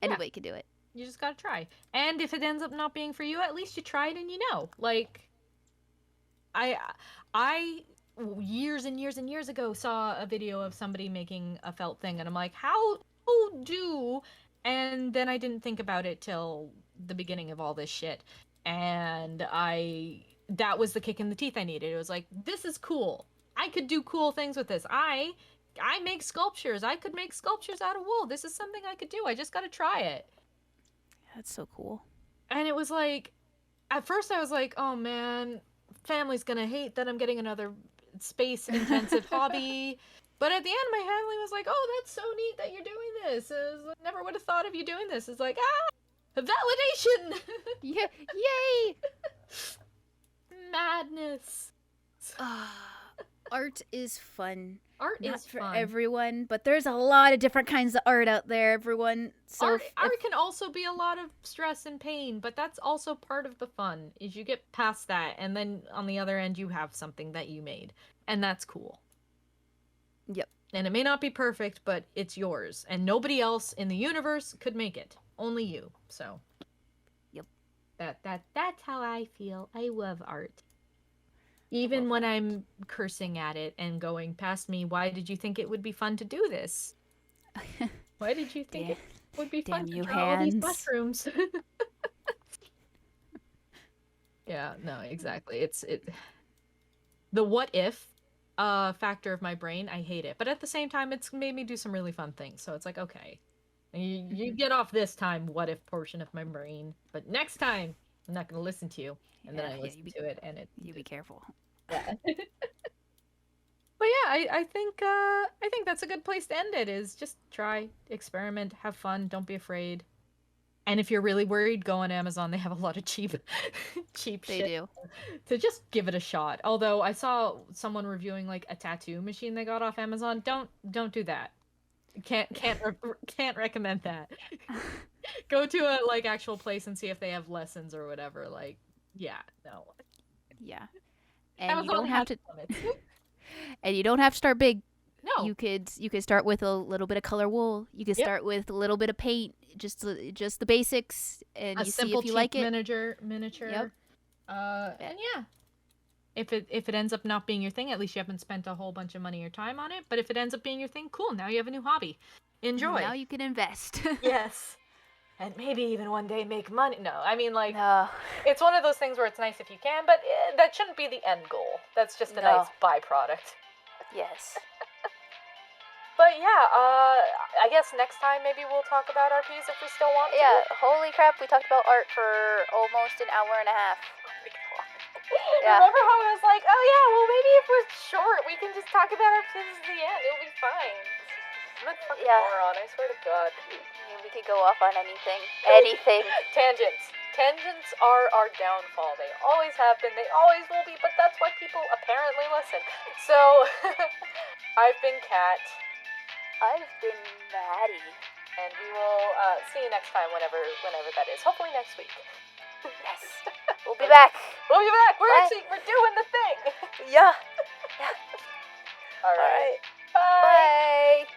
Yeah. Anybody can do it. You just gotta try. And if it ends up not being for you, at least you tried and you know. Like, I, I years and years and years ago saw a video of somebody making a felt thing, and I'm like, how do? And then I didn't think about it till the beginning of all this shit, and that was the kick in the teeth I needed. It was like, this is cool. I could do cool things with this. I make sculptures. I could make sculptures out of wool. This is something I could do. I just got to try it. That's so cool. And it was like, at first I was like, oh man, family's gonna hate that I'm getting another space intensive hobby. But at the end, my family was like, oh, that's so neat that you're doing this. I never would have thought of you doing this. It's like, validation! Yeah, yay! Madness. Art is fun. Art Not is for fun. everyone, but there's a lot of different kinds of art out there, everyone. So art can also be a lot of stress and pain, but that's also part of the fun, is you get past that, and then on the other end you have something that you made. And that's cool. Yep. And it may not be perfect, but it's yours. And nobody else in the universe could make it. Only you. So Yep. That's how I feel. I love art. Even when I'm cursing at it and going past me, why did you think it would be fun to do this? Why did you think it would be fun to draw all these mushrooms? Yeah, no, exactly. It's the what if factor of my brain, I hate it. But at the same time, it's made me do some really fun things. So it's like, okay, you get off this time, what if portion of my brain. But next time, I'm not going to listen to you. And then I listen to it, and you be careful. Yeah. But yeah, I think that's a good place to end it. Is just try, experiment, have fun, don't be afraid. And if you're really worried, go on Amazon. They have a lot of cheap shit. They do. To just give it a shot. Although I saw someone reviewing like a tattoo machine they got off Amazon. Don't do that. Can't recommend that. Go to a like actual place and see if they have lessons or whatever. Like, yeah, no. Yeah. And Amazon you don't have to limits. and you don't have to start big. No. You could start with a little bit of color wool. You could start with a little bit of paint, just the basics, and you see if you like it. Miniature. Yep. And yeah, if it ends up not being your thing, at least you haven't spent a whole bunch of money or time on it. But if it ends up being your thing, cool. Now you have a new hobby. Enjoy. Now you can invest. Yes. And maybe even one day make money. No, I mean, like, it's one of those things where it's nice if you can, but that shouldn't be the end goal. That's just a nice byproduct. Yes. But yeah, I guess next time maybe we'll talk about RPs if we still want to. Yeah, holy crap, we talked about art for almost an hour and a half. Yeah. Remember how I was like, oh yeah, well maybe if we're short, we can just talk about RPs at the end. It'll be fine. I'm a fucking moron, I swear to God. We could go off on anything. Anything. Tangents. Tangents are our downfall. They always have been, they always will be, but that's why people apparently listen. So, I've been Kat. I've been Maddie. And we will see you next time, whenever that is. Hopefully next week. Yes. We'll be back. We'll be back. We're doing the thing. Yeah. All right. Bye.